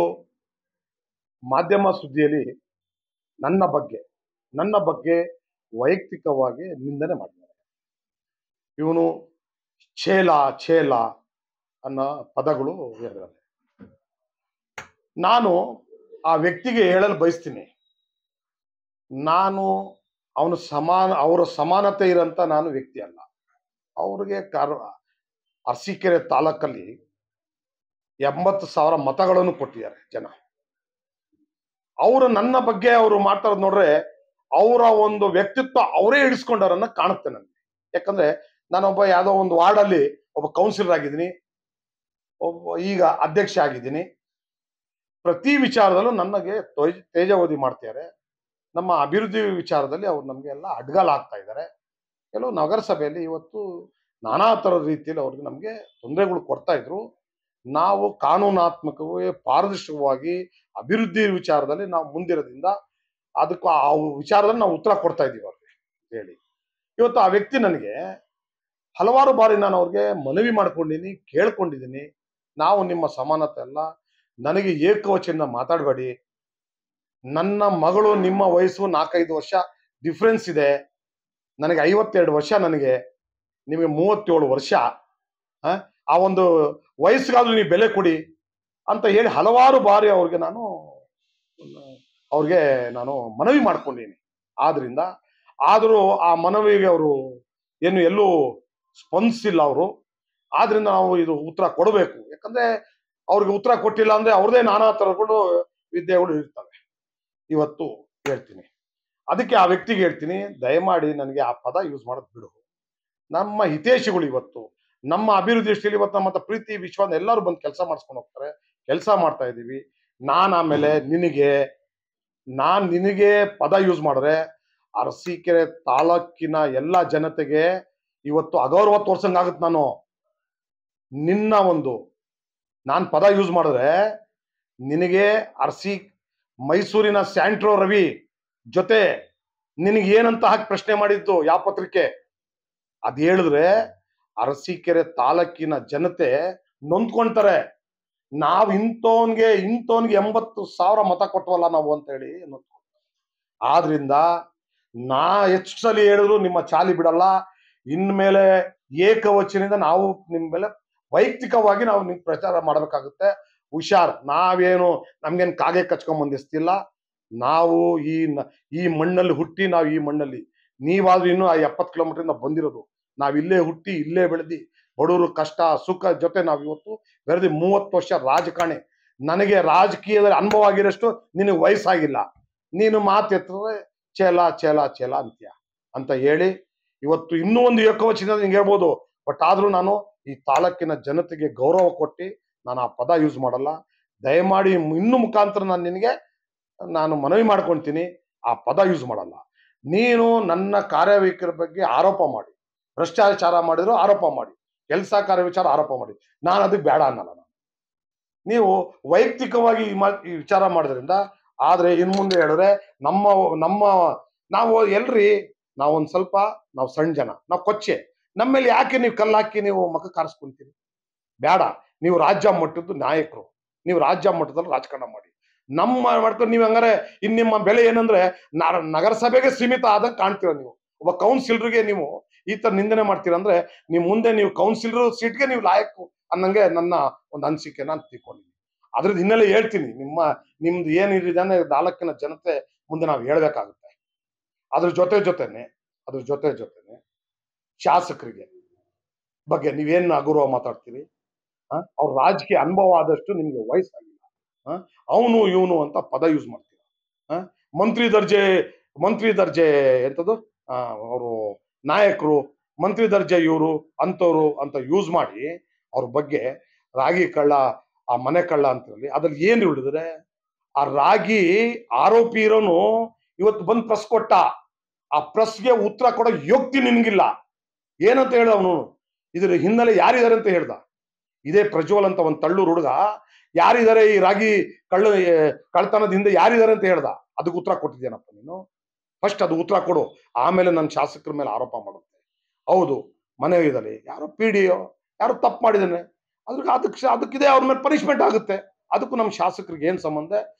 ಮಾಧ್ಯಮ ಸುದ್ದಿಯಲ್ಲಿ ನನ್ನ ಬಗ್ಗೆ ವೈಯಕ್ತಿಕವಾಗಿ ನಿಂದನೆ ಮಾಡಿದ್ದಾರೆ. ಇವನು ಛೇಲ ಅನ್ನೋ ಪದಗಳು ಹೇಳಿದ್ದಾರೆ. ನಾನು ಆ ವ್ಯಕ್ತಿಗೆ ಹೇಳಲು ಬಯಸ್ತೀನಿ, ನಾನು ಅವರ ಸಮಾನತೆ ಇರೋಂಥ ನಾನು ವ್ಯಕ್ತಿ ಅಲ್ಲ. ಅವ್ರಿಗೆ ಅರಸೀಕೆರೆ ತಾಲೂಕಲ್ಲಿ 80,000 ಮತಗಳನ್ನು ಕೊಟ್ಟಿದ್ದಾರೆ ಜನ. ನನ್ನ ಬಗ್ಗೆ ಅವರು ಮಾತಾಡೋದು ನೋಡ್ರೆ ಅವರ ಒಂದು ವ್ಯಕ್ತಿತ್ವ ಅವರೇ ಹಿಡಿಸ್ಕೊಂಡವ್ರನ್ನ ಕಾಣುತ್ತೆ ನನಗೆ. ಯಾಕಂದ್ರೆ ನಾನೊಬ್ಬ ಯಾವುದೋ ಒಂದು ವಾರ್ಡಲ್ಲಿ ಒಬ್ಬ ಕೌನ್ಸಿಲರ್ ಆಗಿದ್ದೀನಿ, ಈಗ ಅಧ್ಯಕ್ಷ ಆಗಿದ್ದೀನಿ. ಪ್ರತಿ ವಿಚಾರದಲ್ಲೂ ನನಗೆ ತೇಜೋವಧಿ ಮಾಡ್ತಿದ್ದಾರೆ. ನಮ್ಮ ಅಭಿವೃದ್ಧಿ ವಿಚಾರದಲ್ಲಿ ಅವ್ರು ನಮಗೆ ಎಲ್ಲ ಅಡ್ಗಾಲ ಆಗ್ತಾ ಇದ್ದಾರೆ. ಕೆಲವು ನಗರಸಭೆಯಲ್ಲಿ ಇವತ್ತು ನಾನಾ ಥರದ ರೀತಿಯಲ್ಲಿ ಅವ್ರಿಗೆ ನಮಗೆ ತೊಂದರೆಗಳು ಕೊಡ್ತಾ ಇದ್ರು. ನಾವು ಕಾನೂನಾತ್ಮಕವಾಗಿ ಪಾರದರ್ಶಕವಾಗಿ ಅಭಿವೃದ್ಧಿ ವಿಚಾರದಲ್ಲಿ ನಾವು ಮುಂದಿರೋದ್ರಿಂದ ಅದಕ್ಕೂ ಆ ವಿಚಾರದಲ್ಲಿ ನಾವು ಉತ್ತರ ಕೊಡ್ತಾ ಇದ್ದೀವಿ ಅವ್ರಿಗೆ ಹೇಳಿ. ಇವತ್ತು ಆ ವ್ಯಕ್ತಿ ನನಗೆ ಹಲವಾರು ಬಾರಿ ನಾನು ಅವ್ರಿಗೆ ಮನವಿ ಮಾಡ್ಕೊಂಡಿದ್ದೀನಿ, ಕೇಳ್ಕೊಂಡಿದ್ದೀನಿ, ನಾವು ನಿಮ್ಮ ಸಮಾನತೆ ಅಲ್ಲ, ನನಗೆ ಏಕವಚನ ಮಾತಾಡಬೇಡಿ, ನನ್ನ ಮಗಳು ನಿಮ್ಮ ವಯಸ್ಸು 4-5 ವರ್ಷ ಡಿಫ್ರೆನ್ಸ್ ಇದೆ, ನನಗೆ 52 ವರ್ಷ, ನಿಮಗೆ 37 ವರ್ಷ, ಆ ಒಂದು ವಯಸ್ಸಿಗಾದ್ರೂ ನೀವು ಬೆಲೆ ಕೊಡಿ ಅಂತ ಹೇಳಿ ಹಲವಾರು ಬಾರಿ ಅವ್ರಿಗೆ ನಾನು ಮನವಿ ಮಾಡ್ಕೊಂಡಿದ್ದೀನಿ. ಆದರೂ ಆ ಮನವಿಗೆ ಅವರು ಎಲ್ಲೂ ಸ್ಪಂದಿಸಿಲ್ಲ ಅವರು. ಆದ್ರಿಂದ ನಾವು ಇದು ಉತ್ತರ ಕೊಡಬೇಕು. ಯಾಕಂದ್ರೆ ಅವ್ರಿಗೆ ಉತ್ತರ ಕೊಟ್ಟಿಲ್ಲ ಅಂದ್ರೆ ಅವ್ರದೇ ನಾನಾ ಥರಗಳು ವಿದ್ಯೆಗಳು ಇರ್ತವೆ. ಇವತ್ತು ಹೇಳ್ತೀನಿ, ಅದಕ್ಕೆ ಆ ವ್ಯಕ್ತಿಗೆ ಹೇಳ್ತೀನಿ, ದಯಮಾಡಿ ನನಗೆ ಆ ಪದ ಯೂಸ್ ಮಾಡೋದು ಬಿಡು. ನಮ್ಮ ಹಿತೈಷಿಗಳು ಇವತ್ತು ನಮ್ಮ ಅಭಿವೃದ್ಧಿ ದೃಷ್ಟಿಯಲ್ಲಿ ಇವತ್ತು ನಮ್ಮ ಪ್ರೀತಿ ವಿಶ್ವಾಸ ಎಲ್ಲರೂ ಬಂದು ಕೆಲಸ ಮಾಡಿಸ್ಕೊಂಡು ಹೋಗ್ತಾರೆ. ಕೆಲಸ ಮಾಡ್ತಾ ಇದ್ದೀವಿ. ಆಮೇಲೆ ನಿನಗೆ ಪದ ಯೂಸ್ ಮಾಡಿದ್ರೆ ಅರಸೀಕೆರೆ ತಾಲೂಕಿನ ಎಲ್ಲ ಜನತೆಗೆ ಇವತ್ತು ಅಗೌರವ ತೋರ್ಸಂಗಾಗುತ್ತೆ. ನಾನು ಪದ ಯೂಸ್ ಮಾಡಿದ್ರೆ ನಿನಗೆ ಮೈಸೂರಿನ ಸ್ಯಾಂಟ್ರೋ ರವಿ ಜೊತೆ ನಿನಗೆ ಏನಂತ ಹಾಕಿ ಪ್ರಶ್ನೆ ಮಾಡಿದ್ದು ಯಾವ ಪತ್ರಿಕೆ ಅದ್ ಹೇಳಿದ್ರೆ ಅರಸೀಕೆರೆ ತಾಲೂಕಿನ ಜನತೆ ನೊಂದ್ಕೊಂತಾರೆ. ನಾವ್ ಇಂಥವನ್ಗೆ 80,000 ಮತ ಕೊಟ್ಟವಲ್ಲ ನಾವು ಅಂತ ಹೇಳಿ ಆದ್ರಿಂದ ಎಷ್ಟು ಸಲ ಹೇಳಿದ್ರು ನಿಮ್ಮ ಚಾಲಿ ಬಿಡಲ್ಲ. ಇನ್ಮೇಲೆ ಏಕವಚನದಿಂದ ನಾವು ನಿಮ್ ಮೇಲೆ ವೈಯಕ್ತಿಕವಾಗಿ ನಾವು ನಿಮ್ ಪ್ರಚಾರ ಮಾಡ್ಬೇಕಾಗುತ್ತೆ. ಹುಷಾರ್, ನಮ್ಗೇನು ಕಾಗೆ ಕಚ್ಕೊಂಡ್ ಬಂದಿಸ್ತಿಲ್ಲ. ನಾವು ಈ ಮಣ್ಣಲ್ಲಿ ಹುಟ್ಟಿ, ನಾವು ಈ ಮಣ್ಣಲ್ಲಿ, ನೀವಾದ್ರೂ ಇನ್ನೂ 70 ಕಿಲೋಮೀಟರ್ ಬಂದಿರೋದು. ನಾವ್ ಇಲ್ಲೇ ಹುಟ್ಟಿ ಇಲ್ಲೇ ಬೆಳೆದಿ ಬಡವರು ಕಷ್ಟ ಸುಖ ಜೊತೆ ನಾವು ಇವತ್ತು ಬೆಳೆದಿ 30 ವರ್ಷ ರಾಜಕಾರಣಿ. ನನಗೆ ರಾಜಕೀಯದಲ್ಲಿ ಅನುಭವ ಆಗಿರೋಷ್ಟು ನಿನಗೆ ವಯಸ್ಸಾಗಿಲ್ಲ. ನೀನು ಮಾತೆತ್ತಿದ್ರೆ ಚೇಲ ಅಂತ್ಯ ಅಂತ ಹೇಳಿ ಇವತ್ತು ಇನ್ನೂ ಒಂದು ಏಕವಚನ ನಿಂಗೆ ಹೇಳ್ಬೋದು. ಬಟ್ ಆದ್ರೂ ನಾನು ಈ ತಾಲೂಕಿನ ಜನತೆಗೆ ಗೌರವ ಕೊಟ್ಟು ನಾನು ಆ ಪದ ಯೂಸ್ ಮಾಡಲ್ಲ. ದಯಮಾಡಿ ಇನ್ನು ಮುಖಾಂತರ ನಾನು ಮನವಿ ಮಾಡ್ಕೊಳ್ತೀನಿ, ಆ ಪದ ಯೂಸ್ ಮಾಡಲ್ಲ. ನೀನು ನನ್ನ ಕಾರ್ಯವೈಖರಿ ಬಗ್ಗೆ ಆರೋಪ ಮಾಡಿ, ಭ್ರಷ್ಟಾಚಾರ ಮಾಡಿದ್ರು ಆರೋಪ ಮಾಡಿ, ಕೆಲಸ ಕಾರ್ಯವಿಚಾರ ಆರೋಪ ಮಾಡಿ, ನಾನು ಅದಕ್ಕೆ ಬೇಡ ಅನ್ನಲ್ಲ. ನೀವು ವೈಯಕ್ತಿಕವಾಗಿ ಈ ವಿಚಾರ ಮಾಡೋದ್ರಿಂದ, ಆದ್ರೆ ಇನ್ ಮುಂದೆ ಹೇಳಿದ್ರೆ ನಾವು ನಾವೊಂದ್ ಸ್ವಲ್ಪ ನಾವು ಸಣ್ಣ ಜನ, ನಾವು ಕೊಚ್ಚೆ, ನಮ್ಮೇಲೆ ಯಾಕೆ ನೀವು ಕಲ್ಲಾಕಿ ನೀವು ಮಕ್ಕ ಕಾರಿಸ್ಕೊಂತೀರಿ? ಬೇಡ. ನೀವು ರಾಜ್ಯ ಮಟ್ಟದ ನಾಯಕರು, ನೀವು ರಾಜ್ಯ ಮಟ್ಟದಲ್ಲಿ ರಾಜಕಾರಣ ಮಾಡಿ. ಮಾಡ್ಕೊಂಡು ನೀವು ಹಂಗಾರೆ ನಿಮ್ಮ ಬೆಲೆ ಏನಂದ್ರೆ ನಗರಸಭೆಗೆ ಸೀಮಿತ ಆದಂಗೆ ಕಾಣ್ತೀರ. ನೀವು ಒಬ್ಬ ಕೌನ್ಸಿಲರ್ಗೆ ನೀವು ಈ ತರ ನಿಂದನೆ ಮಾಡ್ತೀರಂದ್ರೆ ನೀವು ಮುಂದೆ ಕೌನ್ಸಿಲರ್ ಸೀಟ್ಗೆ ನೀವು ಲಾಯಕ್ ಅನ್ನಂಗೆ ನನ್ನ ಒಂದು ಅನಿಸಿಕೆ ನಾನು ತಿಳ್ಕೊಂಡಿದ್ದೀನಿ. ಅದ್ರದ್ದು ಹಿನ್ನೆಲೆ ಹೇಳ್ತೀನಿ. ನಿಮ್ದು ಏನಿದೆ ತಾಲೂಕಿನ ಜನತೆ ಮುಂದೆ ನಾವು ಹೇಳ್ಬೇಕಾಗುತ್ತೆ. ಅದ್ರ ಜೊತೆನೆ ಶಾಸಕರಿಗೆ ಬಗ್ಗೆ ನೀವೇನು ಅಗೌರವ ಮಾತಾಡ್ತೀರಿ? ಅವ್ರ ರಾಜಕೀಯ ಅನುಭವ ಆದಷ್ಟು ನಿಮ್ಗೆ ವಯಸ್ಸಾಗಿಲ್ಲ. ಅವನು ಇವನು ಅಂತ ಪದ ಯೂಸ್ ಮಾಡ್ತೀರ. ಮಂತ್ರಿ ದರ್ಜೆ ಎಂತದ್ದು ಅವರು ನಾಯಕರು, ಮಂತ್ರಿ ದರ್ಜೆ ಇವರು ಅಂತವ್ರು ಅಂತ ಯೂಸ್ ಮಾಡಿ ಅವ್ರ ಬಗ್ಗೆ ರಾಗಿ ಕಳ್ಳ, ಆ ಮನೆ ಕಳ್ಳ ಅಂತೇಳಿ ಅದ್ರಲ್ಲಿ ಏನ್ ಹೇಳಿದ್ರೆ, ಆ ರಾಗಿ ಆರೋಪಿ ಇರೋನು ಇವತ್ತು ಬಂದ್ ಪ್ರೆಸ್ ಕೊಟ್ಟ. ಆ ಪ್ರೆಸ್ಗೆ ಉತ್ತರ ಕೊಡೋ ಯೋಗ್ತಿ ನಿನ್ಗಿಲ್ಲ. ಏನಂತ ಹೇಳ್ದ ಅವನು? ಇದ್ರ ಹಿನ್ನೆಲೆ ಯಾರಿದ್ದಾರೆ ಅಂತ ಹೇಳ್ದ. ಇದೇ ಪ್ರಜ್ವಲ್ ಅಂತ ಒಂದು ತಳ್ಳೂರು ಹುಡುಗ ಯಾರಿದ್ದಾರೆ ಈ ರಾಗಿ ಕಳ್ತನದ ಹಿಂದೆ ಯಾರಿದ್ದಾರೆ ಅಂತ ಹೇಳ್ದ. ಅದಕ್ಕೆ ಉತ್ತರ ಕೊಟ್ಟಿದ್ದೇನಪ್ಪ ನೀನು? ಫಸ್ಟ್ ಅದು ಉತ್ತರ ಕೊಡು, ಆಮೇಲೆ ನನ್ನ ಶಾಸಕರ ಮೇಲೆ ಆರೋಪ ಮಾಡುತ್ತೆ. ಹೌದು, ಮನೆ ಇದಲ್ಲಿ ಯಾರೋ PDO ಯಾರೋ ತಪ್ಪು ಮಾಡಿದಾನೆ, ಅದಕ್ಕಿದೆ ಅವ್ರ ಮೇಲೆ ಪನಿಷ್ಮೆಂಟ್ ಆಗುತ್ತೆ. ಅದಕ್ಕೂ ನಮ್ಮ ಶಾಸಕರಿಗೆ ಏನ್ ಸಂಬಂಧ?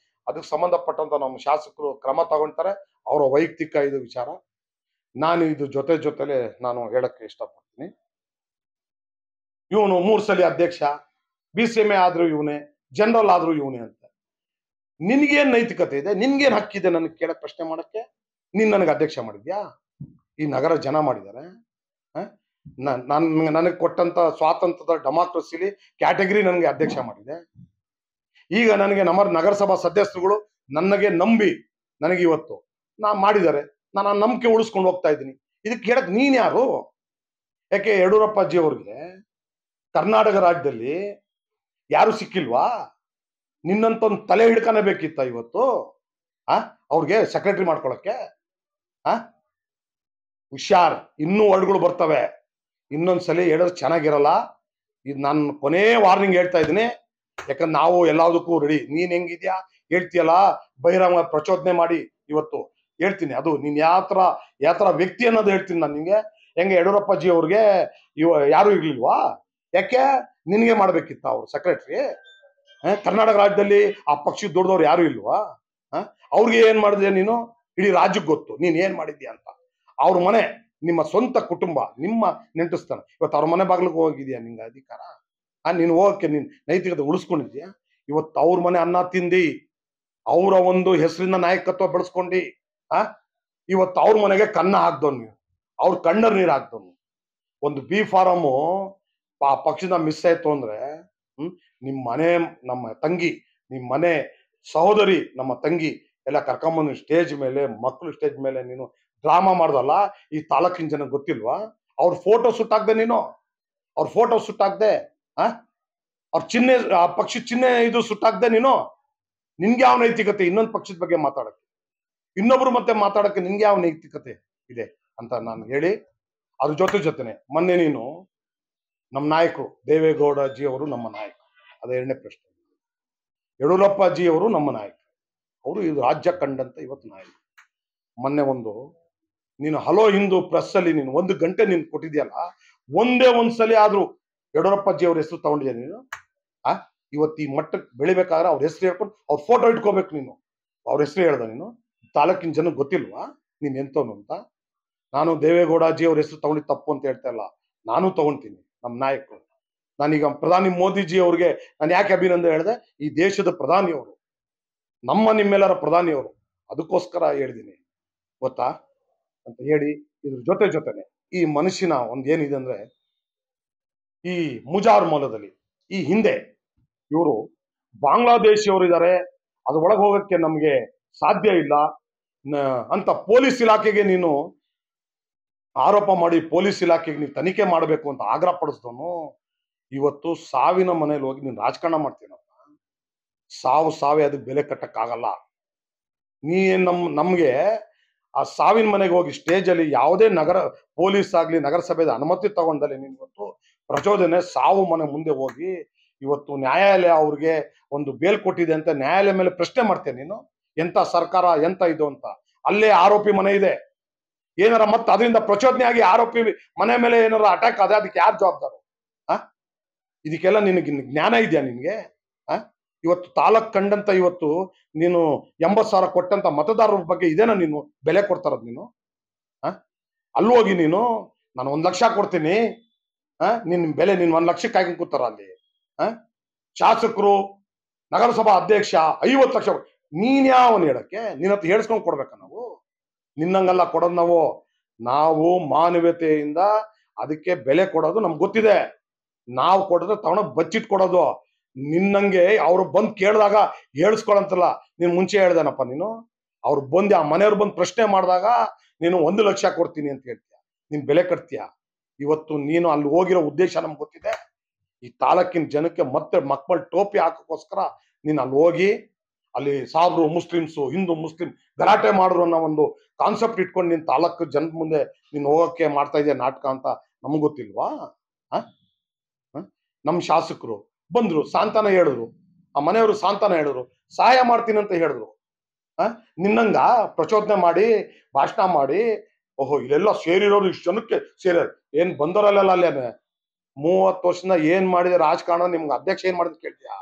ಅದಕ್ಕೆ ಸಂಬಂಧಪಟ್ಟಂತ ನಮ್ಮ ಶಾಸಕರು ಕ್ರಮ ತಗೊಳ್ತಾರೆ. ಅವರ ವೈಯಕ್ತಿಕ ಇದು ವಿಚಾರ. ನಾನು ಇದು ಜೊತೆಲೆ ನಾನು ಹೇಳಕ್ಕೆ ಇಷ್ಟಪಡ್ತೀನಿ. ಇವನು 3 ಸಲ ಅಧ್ಯಕ್ಷ, BCMA ಆದ್ರೂ ಇವನೇ, ಜನರಲ್ ಆದ್ರೂ ಇವನೇ ಅಂತ. ನಿನ್ಗೇನ್ ನೈತಿಕತೆ ಇದೆ? ನಿನ್ಗೇನ್ ಹಕ್ಕಿದೆ ನನಗೆ ಕೇಳಕ್, ಪ್ರಶ್ನೆ ಮಾಡಕ್ಕೆ? ನೀನ್ ನನಗೆ ಅಧ್ಯಕ್ಷ ಮಾಡಿದ್ಯಾ? ಈ ನಗರ ಜನ ಮಾಡಿದ್ದಾರೆ. ನನಗೆ ಕೊಟ್ಟಂತ ಸ್ವಾತಂತ್ರ್ಯದ ಡೆಮಾಕ್ರಸಿಲಿ ಕ್ಯಾಟಗರಿ ನನಗೆ ಅಧ್ಯಕ್ಷ ಮಾಡಿದೆ. ಈಗ ನನಗೆ ನಮ್ಮ ನಗರಸಭಾ ಸದಸ್ಯರುಗಳು ನನಗೆ ನಂಬಿ ನನಗೆ ಇವತ್ತು ಮಾಡಿದ್ದಾರೆ. ನಾನು ಆ ನಂಬಿಕೆ ಉಳಿಸ್ಕೊಂಡು ಹೋಗ್ತಾ ಇದ್ದೀನಿ. ಇದಕ್ಕೆ ಹೇಳಕ್ ನೀನ್ ಯಾರು? ಯಾಕೆ ಯಡಿಯೂರಪ್ಪಾಜಿ ಅವ್ರಿಗೆ ಕರ್ನಾಟಕ ರಾಜ್ಯದಲ್ಲಿ ಯಾರು ಸಿಕ್ಕಿಲ್ವಾ? ನಿನ್ನಂತ ಒಂದು ತಲೆ ಹಿಡ್ಕನೇ ಬೇಕಿತ್ತ ಇವತ್ತು ಅವ್ರಿಗೆ ಸೆಕ್ರೆಟರಿ ಮಾಡ್ಕೊಳಕ್ಕೆ? ಹುಷಾರ್, ಇನ್ನೂ ವರ್ಡ್ಗಳು ಬರ್ತವೆ. ಇನ್ನೊಂದ್ಸಲಿ ಹೇಳಿದ್ರೆ ಚೆನ್ನಾಗಿರಲ್ಲ. ಇದು ನಾನು ಕೊನೆ ವಾರ್ನಿಂಗ್ ಹೇಳ್ತಾ ಇದ್ದೀನಿ. ಯಾಕಂದ್ರೆ ನಾವು ಎಲ್ಲದಕ್ಕೂ ರೆಡಿ. ನೀನ್ ಹೆಂಗಿದ್ಯಾ ಹೇಳ್ತೀಯಲ್ಲ, ಬಹಿರಂಗ ಪ್ರಚೋದನೆ ಮಾಡಿ ಇವತ್ತು ಹೇಳ್ತೀನಿ. ಅದು ನೀನ್ ಯಾವ ತರ ವ್ಯಕ್ತಿ ಅನ್ನೋದು ಹೇಳ್ತೀನಿ ನಾನು ನಿಂಗೆ. ಹೆಂಗೆ ಯಡಿಯೂರಪ್ಪಾಜಿ ಅವ್ರಿಗೆ ಯಾರು ಇರ್ಲಿಲ್ವಾ? ಯಾಕೆ ನಿನ್ಗೆ ಮಾಡ್ಬೇಕಿತ್ತ ಅವ್ರು ಸೆಕ್ರೆಟರಿ? ಕರ್ನಾಟಕ ರಾಜ್ಯದಲ್ಲಿ ಆ ಪಕ್ಷದ ದೊಡ್ಡದವ್ರು ಯಾರು ಇಲ್ವಾ? ಅವ್ರಿಗೆ ಏನ್ ಮಾಡಿದೆ ನೀನು? ಇಡೀ ರಾಜ್ಯಕ್ಕೆ ಗೊತ್ತು ನೀನ್ ಏನ್ ಮಾಡಿದ್ಯಾ ಅಂತ. ಅವ್ರ ಮನೆ ನಿಮ್ಮ ಸ್ವಂತ ಕುಟುಂಬ, ನಿಮ್ಮ ನೆಂಟಿಸ್ತಾನೆ. ಇವತ್ತು ಅವ್ರ ಮನೆ ಬಾಗ್ಲಿಗೆ ಹೋಗಿದ್ಯಾ ನಿಂಗೆ ಅಧಿಕಾರ? ನೀನು ಹೋಗಕ್ಕೆ ನೀನ್ ನೈತಿಕತೆ ಉಳಿಸ್ಕೊಂಡಿದ್ಯಾ? ಇವತ್ತು ಅವ್ರ ಮನೆ ಅನ್ನ ತಿಂದಿ, ಅವರ ಒಂದು ಹೆಸರಿನ ನಾಯಕತ್ವ ಬೆಳೆಸ್ಕೊಂಡಿ ಇವತ್ತು ಅವ್ರ ಮನೆಗೆ ಕನ್ನ ಹಾಕ್ದವ್ನು ನೀವು, ಅವ್ರ ಕಣ್ಣರ್ ನೀರು ಹಾಕ್ದವ್ನು. ಒಂದು B ಫಾರಮು ಆ ಪಕ್ಷದ ಮಿಸ್ ಆಯ್ತು ಅಂದ್ರೆ ನಿಮ್ ಮನೆ, ನಮ್ಮ ತಂಗಿ, ನಿಮ್ ಮನೆ ಸಹೋದರಿ, ನಮ್ಮ ತಂಗಿ ಎಲ್ಲ ಕರ್ಕೊಂಬಂದು ಸ್ಟೇಜ್ ಮೇಲೆ, ಮಕ್ಕಳು ಸ್ಟೇಜ್ ಮೇಲೆ ನೀನು ಡ್ರಾಮಾ ಮಾಡ್ದಲ್ಲ. ಈ ತಾಲೂಕಿನ ಜನ ಗೊತ್ತಿಲ್ವಾ? ಅವ್ರ ಫೋಟೋ ಸುಟ್ಟಾಕ್ದೆ ನೀನು, ಅವ್ರ ಫೋಟೋ ಸುಟ್ಟಾಕ್ದೆ, ಅವ್ರ ಚಿಹ್ನೆ, ಆ ಪಕ್ಷದ ಚಿಹ್ನೆ ಇದು ಸುಟ್ಟಾಕ್ದೆ ನೀನು. ನಿನ್ಗೆ ಯಾವ ನೈತಿಕತೆ ಇನ್ನೊಂದು ಪಕ್ಷದ ಬಗ್ಗೆ ಮಾತಾಡಕ್ಕೆ, ಇನ್ನೊಬ್ರು ಮತ್ತೆ ಮಾತಾಡಕ್ಕೆ ನಿನ್ಗೆ ಯಾವ ನೈತಿಕತೆ ಇದೆ ಅಂತ ನಾನು ಹೇಳಿ, ಅದ್ರ ಜೊತೆನೆ ಮೊನ್ನೆ ನೀನು ನಮ್ಮ ನಾಯಕರು ದೇವೇಗೌಡ ಜಿ ಅವರು ನಮ್ಮ ನಾಯಕ, ಅದ ಎರಡನೇ ಪ್ರಶ್ನೆ. ಯಡಿಯೂರಪ್ಪ ಜಿ ಅವರು ನಮ್ಮ ನಾಯಕ, ಅವರು ಇದು ರಾಜ್ಯ ಕಂಡಂತ ಇವತ್ತು ನಾಯಕ. ಮೊನ್ನೆ ನೀನು ಹಲೋ ಹಿಂದೂ ಪ್ರೆಸ್ ಅಲ್ಲಿ ನೀನು 1 ಗಂಟೆ ನೀನು ಕೊಟ್ಟಿದ್ಯಲ್ಲ, ಒಂದೇ ಒಂದ್ಸಲಿ ಆದ್ರೂ ಯಡಿಯೂರಪ್ಪ ಜಿ ಅವ್ರ ಹೆಸರು ತಗೊಂಡಿದ್ಯಾ ನೀನು? ಇವತ್ತು ಈ ಮಟ್ಟಕ್ಕೆ ಬೆಳಿಬೇಕಾದ್ರೆ ಅವ್ರ ಹೆಸರು ಹೇಳ್ಕೊಂಡು ಅವ್ರ ಫೋಟೋ ಇಟ್ಕೋಬೇಕು ನೀನು. ಅವ್ರ ಹೆಸರು ಹೇಳ್ದ ನೀನು? ತಾಲೂಕಿನ ಜನ ಗೊತ್ತಿಲ್ವಾ ನೀನ್ ಎಂತವನು ಅಂತ? ನಾನು ದೇವೇಗೌಡ ಜಿ ಅವ್ರ ಹೆಸರು ತಗೊಂಡಿದ್ದು ತಪ್ಪು ಅಂತ ಹೇಳ್ತಾ ಇಲ್ಲ, ನಾನು ತಗೊಂತೀನಿ ನಮ್ಮ ನಾಯಕರು. ನಾನೀಗ ಪ್ರಧಾನಿ ಮೋದಿಜಿ ಅವ್ರಿಗೆ ನಾನು ಯಾಕೆ ಅಭಿನಂದನೆ ಹೇಳಿದೆ? ಈ ದೇಶದ ಪ್ರಧಾನಿ ಅವರು, ನಿಮ್ಮೆಲ್ಲರ ಪ್ರಧಾನಿ ಅವರು, ಅದಕ್ಕೋಸ್ಕರ ಹೇಳಿದ್ದೀನಿ ಗೊತ್ತಾ ಅಂತ ಹೇಳಿ. ಇದ್ರ ಜೊತೆನೆ ಈ ಮನುಷ್ಯನ ಏನಿದೆ ಅಂದ್ರೆ, ಈ ಮುಜಾರ್ ಮೂಲದಲ್ಲಿ ಈ ಹಿಂದೆ ಇವರು ಬಾಂಗ್ಲಾದೇಶಿಯವರು ಇದ್ದಾರೆ, ಅದ್ರ ಒಳಗೆ ಹೋಗಕ್ಕೆ ನಮ್ಗೆ ಸಾಧ್ಯ ಇಲ್ಲ ಅಂತ ಪೊಲೀಸ್ ಇಲಾಖೆಗೆ ನೀನು ಆರೋಪ ಮಾಡಿ, ಪೊಲೀಸ್ ಇಲಾಖೆಗೆ ನೀವು ತನಿಖೆ ಮಾಡಬೇಕು ಅಂತ ಆಗ್ರಹ ಪಡಿಸಿದವನು ಇವತ್ತು ಸಾವಿನ ಮನೇಲಿ ಹೋಗಿ ನೀನು ರಾಜಕಾರಣ ಮಾಡ್ತೀನಪ್ಪ. ಸಾವೇ ಅದಕ್ಕೆ ಬೆಲೆ ಕಟ್ಟಕ್ಕಾಗಲ್ಲ. ನಮ್ಗೆ ಆ ಸಾವಿನ ಮನೆಗೆ ಹೋಗಿ ಸ್ಟೇಜ್ ಅಲ್ಲಿ ಯಾವುದೇ ನಗರ ಪೊಲೀಸ್ ಆಗ್ಲಿ ನಗರಸಭೆದ ಅನುಮತಿ ತಗೊಂಡಲ್ಲಿ ನೀನು ಇವತ್ತು ಪ್ರಚೋದನೆ ಸಾವು ಮನೆ ಮುಂದೆ ಹೋಗಿ ಇವತ್ತು ನ್ಯಾಯಾಲಯ ಅವ್ರಿಗೆ ಒಂದು ಬೇಲ್ ಕೊಟ್ಟಿದೆ ಅಂತ ನ್ಯಾಯಾಲಯ ಮೇಲೆ ಪ್ರಶ್ನೆ ಮಾಡ್ತೇನೆ ನೀನು? ಎಂತ ಸರ್ಕಾರ, ಎಂತ ಇದು ಅಂತ. ಅಲ್ಲೇ ಆರೋಪಿ ಮನೆ ಇದೆ, ಏನಾರ ಮತ್ತೆ ಅದರಿಂದ ಪ್ರಚೋದನೆ ಆಗಿ ಆರೋಪಿ ಮನೆ ಮೇಲೆ ಏನಾರ ಅಟ್ಯಾಕ್ ಆದ್ರೆ ಅದಕ್ಕೆ ಯಾರು ಜವಾಬ್ದಾರು? ಇದಕ್ಕೆಲ್ಲ ನಿನಗೆ ಜ್ಞಾನ ಇದೆಯಾ ನಿನ್ಗೆ? ಇವತ್ತು ತಾಲೂಕ್ ಕಂಡಂತ ಇವತ್ತು ನೀನು 80,000 ಕೊಟ್ಟಂತ ಮತದಾರರ ಬಗ್ಗೆ ಇದೇನ ನೀನು ಬೆಲೆ ಕೊಡ್ತಾರದ್ ನೀನು? ಅಲ್ಲಿ ಹೋಗಿ ನೀನು ನಾನು 1 ಲಕ್ಷ ಕೊಡ್ತೀನಿ, ನಿನ್ ಬೆಲೆ ನೀನ್ 1 ಲಕ್ಷಕ್ಕೆ ಹಾಕಿ ಕೂತಾರ ಅಲ್ಲಿ. ಶಾಸಕರು, ನಗರಸಭಾ ಅಧ್ಯಕ್ಷ 50 ಲಕ್ಷ. ನೀನ್ ಯಾವನ್ ಹೇಳಕ್ಕೆ? ನಿನ್ನ ಹತ್ರ ಹೇಳ್ಸ್ಕೊಂಡ್ ಕೊಡ್ಬೇಕ ನಾವು? ನಿನ್ನಂಗಲ್ಲ ಕೊಡೋದು ನಾವು. ನಾವು ಮಾನವೀಯತೆಯಿಂದ ಅದಕ್ಕೆ ಬೆಲೆ ಕೊಡೋದು ನಮ್ಗೆ ಗೊತ್ತಿದೆ. ನಾವು ಕೊಡೋದು ತಗೊಂಡು ಬಚ್ಚಿಟ್ ಕೊಡೋದು. ನಿನ್ನಂಗೆ ಅವ್ರು ಬಂದ್ ಕೇಳಿದಾಗ ಹೇಳ್ಸ್ಕೊಳಂತಲ್ಲ. ನೀನ್ ಮುಂಚೆ ಹೇಳ್ದೇನಪ್ಪ ನೀನು. ಅವ್ರು ಬಂದು ಆ ಮನೆಯವ್ರು ಬಂದು ಪ್ರಶ್ನೆ ಮಾಡಿದಾಗ ನೀನು 1 ಲಕ್ಷ ಕೊಡ್ತೀನಿ ಅಂತ ಹೇಳ್ತೀಯ. ನೀನ್ ಬೆಲೆ ಕಟ್ತೀಯ. ಇವತ್ತು ನೀನು ಅಲ್ಲಿ ಹೋಗಿರೋ ಉದ್ದೇಶ ನಮ್ಗೆ ಗೊತ್ತಿದೆ. ಈ ತಾಲೂಕಿನ ಜನಕ್ಕೆ ಮತ್ತೆ ಮಕ್ಕಳು ಟೋಪಿ ಹಾಕೋಕ್ಕೋಸ್ಕರ ನೀನ್ ಅಲ್ಲಿ ಹೋಗಿ ಅಲ್ಲಿ ಸಾಬ್ರು ಮುಸ್ಲಿಮ್ಸು, ಹಿಂದೂ ಮುಸ್ಲಿಂ ಗಲಾಟೆ ಮಾಡಿದ್ರು ಅನ್ನೋ ಒಂದು ಕಾನ್ಸೆಪ್ಟ್ ಇಟ್ಕೊಂಡು ನಿನ್ ತಾಲೂಕು ಜನದ ಮುಂದೆ ನೀನ್ ಹೋಗಕ್ಕೆ ಮಾಡ್ತಾ ಇದೆಯಾ ನಾಟಕ ಅಂತ ನಮ್ಗೆ ಗೊತ್ತಿಲ್ವಾ? ನಮ್ ಶಾಸಕರು ಬಂದ್ರು, ಸಾಂತ್ವನ ಹೇಳಿದ್ರು, ಆ ಮನೆಯವರು ಸಾಂತ್ವನ ಹೇಳಿದ್ರು, ಸಹಾಯ ಮಾಡ್ತೀನಿ ಅಂತ ಹೇಳಿದ್ರು. ನಿನ್ನಂಗ ಪ್ರಚೋದನೆ ಮಾಡಿ ಭಾಷಣ ಮಾಡಿ, ಓಹೋ ಇಲ್ಲೆಲ್ಲ ಸೇರಿರೋರು ಇಷ್ಟು ಜನಕ್ಕೆ ಸೇರಿದ್ರು. ಏನ್ ಬಂದವರಲ್ಲ ಅಲ್ಲೇನೆ 30 ವರ್ಷದಿಂದ ಏನ್ ಮಾಡಿದೆ ರಾಜಕಾರಣ, ನಿಮ್ಗೆ ಅಧ್ಯಕ್ಷ ಏನ್ ಮಾಡಿದ್ ಕೇಳ್ತೀಯ?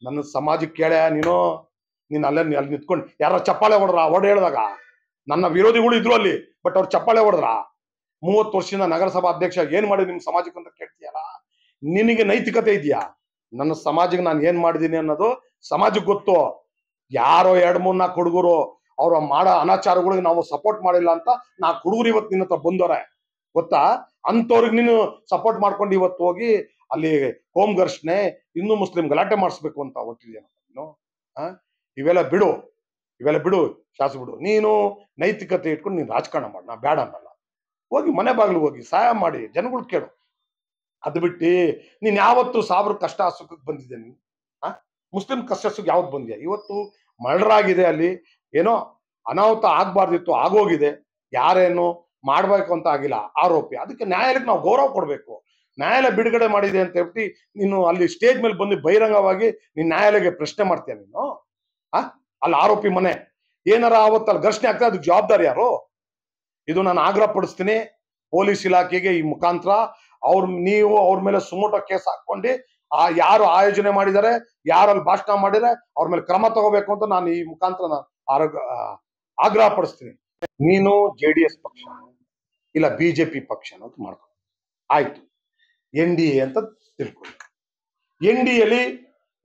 ನನ್ನ ಸಮಾಜಕ್ಕೆ ಕೇಳ ನೀನ್ ಅಲ್ಲೇ ಅಲ್ಲಿ ನಿಂತ್ಕೊಂಡು ಯಾರೋ ಚಪ್ಪಾಳೆ ಹೊಡೆದ್ರ ಹೊಡೆ ಹೇಳಿದಾಗ? ನನ್ನ ವಿರೋಧಿಗಳು ಇದ್ರು ಅಲ್ಲಿ, ಬಟ್ ಅವ್ರು ಚಪ್ಪಾಳೆ ಹೊಡೆದ್ರ? 30 ವರ್ಷದಿಂದ ನಗರಸಭಾ ಅಧ್ಯಕ್ಷ ಏನ್ ಮಾಡಿದ್ ನಿಮ್ ಸಮಾಜಕ್ಕೆ ಅಂತ ಕೇಳ್ತೀಯಲ್ಲ? ನಿನಗೆ ನೈತಿಕತೆ ಇದೆಯಾ? ನನ್ನ ಸಮಾಜಕ್ಕೆ ನಾನು ಏನ್ ಮಾಡಿದೀನಿ ಅನ್ನೋದು ಸಮಾಜಕ್ಕೆ ಗೊತ್ತು. ಯಾರೋ 2-3-4 ಹುಡುಗರು ಅವ್ರ ಮಾಡೋ ಅನಾಚಾರಗಳಿಗೆ ನಾವು ಸಪೋರ್ಟ್ ಮಾಡಿಲ್ಲ ಅಂತ 4 ಹುಡುಗರು ಇವತ್ತು ನಿನ್ನ ಹತ್ರ ಬಂದವ್ರೆ, ಗೊತ್ತಾ? ಅಂತವ್ರಿಗೆ ನೀನು ಸಪೋರ್ಟ್ ಮಾಡ್ಕೊಂಡು ಇವತ್ತು ಹೋಗಿ ಅಲ್ಲಿ ಹೋಮ್ ಘರ್ಷಣೆ, ಹಿಂದೂ ಮುಸ್ಲಿಂ ಗಲಾಟೆ ಮಾಡಿಸ್ಬೇಕು ಅಂತ ಹೊಟ್ಟಿದ್ಯೇನೋ ನೀನು. ಇವೆಲ್ಲ ಬಿಡು ಶಾಸಕ ಬಿಡು. ನೀನು ನೈತಿಕತೆ ಇಟ್ಕೊಂಡು ನೀನು ರಾಜಕಾರಣ ಮಾಡು, ನಾ ಬೇಡ ಅನ್ನಲ್ಲ. ಹೋಗಿ ಮನೆ ಬಾಗಿಲು ಹೋಗಿ ಸಹಾಯ ಮಾಡಿ ಜನಗಳು ಕೇಳು. ಅದು ಬಿಟ್ಟು ನೀನ್ ಯಾವತ್ತು ಸಾಬ್ರ ಕಷ್ಟ ಸುಖಕ್ಕೆ ಬಂದಿದ್ದೆ ನೀನು? ಮುಸ್ಲಿಂ ಕಷ್ಟ ಸುಖ ಯಾವತ್ತು ಬಂದ್ಯಾ? ಇವತ್ತು ಮರ್ಡರ್ ಆಗಿದೆ, ಅಲ್ಲಿ ಏನೋ ಅನಾಹುತ ಆಗ್ಬಾರ್ದಿತ್ತು, ಆಗೋಗಿದೆ. ಯಾರೇನು ಮಾಡ್ಬೇಕು ಅಂತ ಆಗಿಲ್ಲ, ಆರೋಪಿ. ಅದಕ್ಕೆ ನ್ಯಾಯಾಲಯಕ್ಕೆ ನಾವು ಗೌರವ ಕೊಡ್ಬೇಕು. ನ್ಯಾಯಾಲಯ ಬಿಡುಗಡೆ ಮಾಡಿದೆ ಅಂತ ಹೇಳ್ತಿ ನೀನು ಅಲ್ಲಿ ಸ್ಟೇಜ್ ಮೇಲೆ ಬಂದು ಬಹಿರಂಗವಾಗಿ ನೀನ್ ನ್ಯಾಯಾಲಯಕ್ಕೆ ಪ್ರಶ್ನೆ ಮಾಡ್ತೀಯ ನೀನು? ಅಲ್ಲಿ ಆರೋಪಿ ಮನೆ ಏನಾರ ಅವತ್ತಲ್ಲಿ ಘರ್ಷಣೆ ಆಗ್ತದೆ, ಅದಕ್ಕೆ ಜವಾಬ್ದಾರಿ ಯಾರು? ಇದು ನಾನು ಆಗ್ರಹ ಪಡಿಸ್ತೀನಿ ಪೊಲೀಸ್ ಇಲಾಖೆಗೆ. ಈ ಮುಖಾಂತರ ನೀವು ಅವ್ರ ಮೇಲೆ ಸುಮೋಟೋ ಕೇಸ್ ಹಾಕೊಂಡು ಯಾರು ಆಯೋಜನೆ ಮಾಡಿದ್ದಾರೆ, ಯಾರಲ್ಲಿ ಭಾಷಣ ಮಾಡಿದರೆ ಅವ್ರ ಮೇಲೆ ಕ್ರಮ ತಗೋಬೇಕು ಅಂತ ನಾನು ಈ ಮುಖಾಂತರ ಆಗ್ರಹ ಪಡಿಸ್ತೀನಿ. ನೀನು JDS ಪಕ್ಷ ಇಲ್ಲ BJP ಪಕ್ಷ ಅಂತ ಮಾಡ್ಕೊ, ಆಯ್ತು. NDA ಅಂತ ತಿಳ್ಕೊಂಡು, NDAಲಿ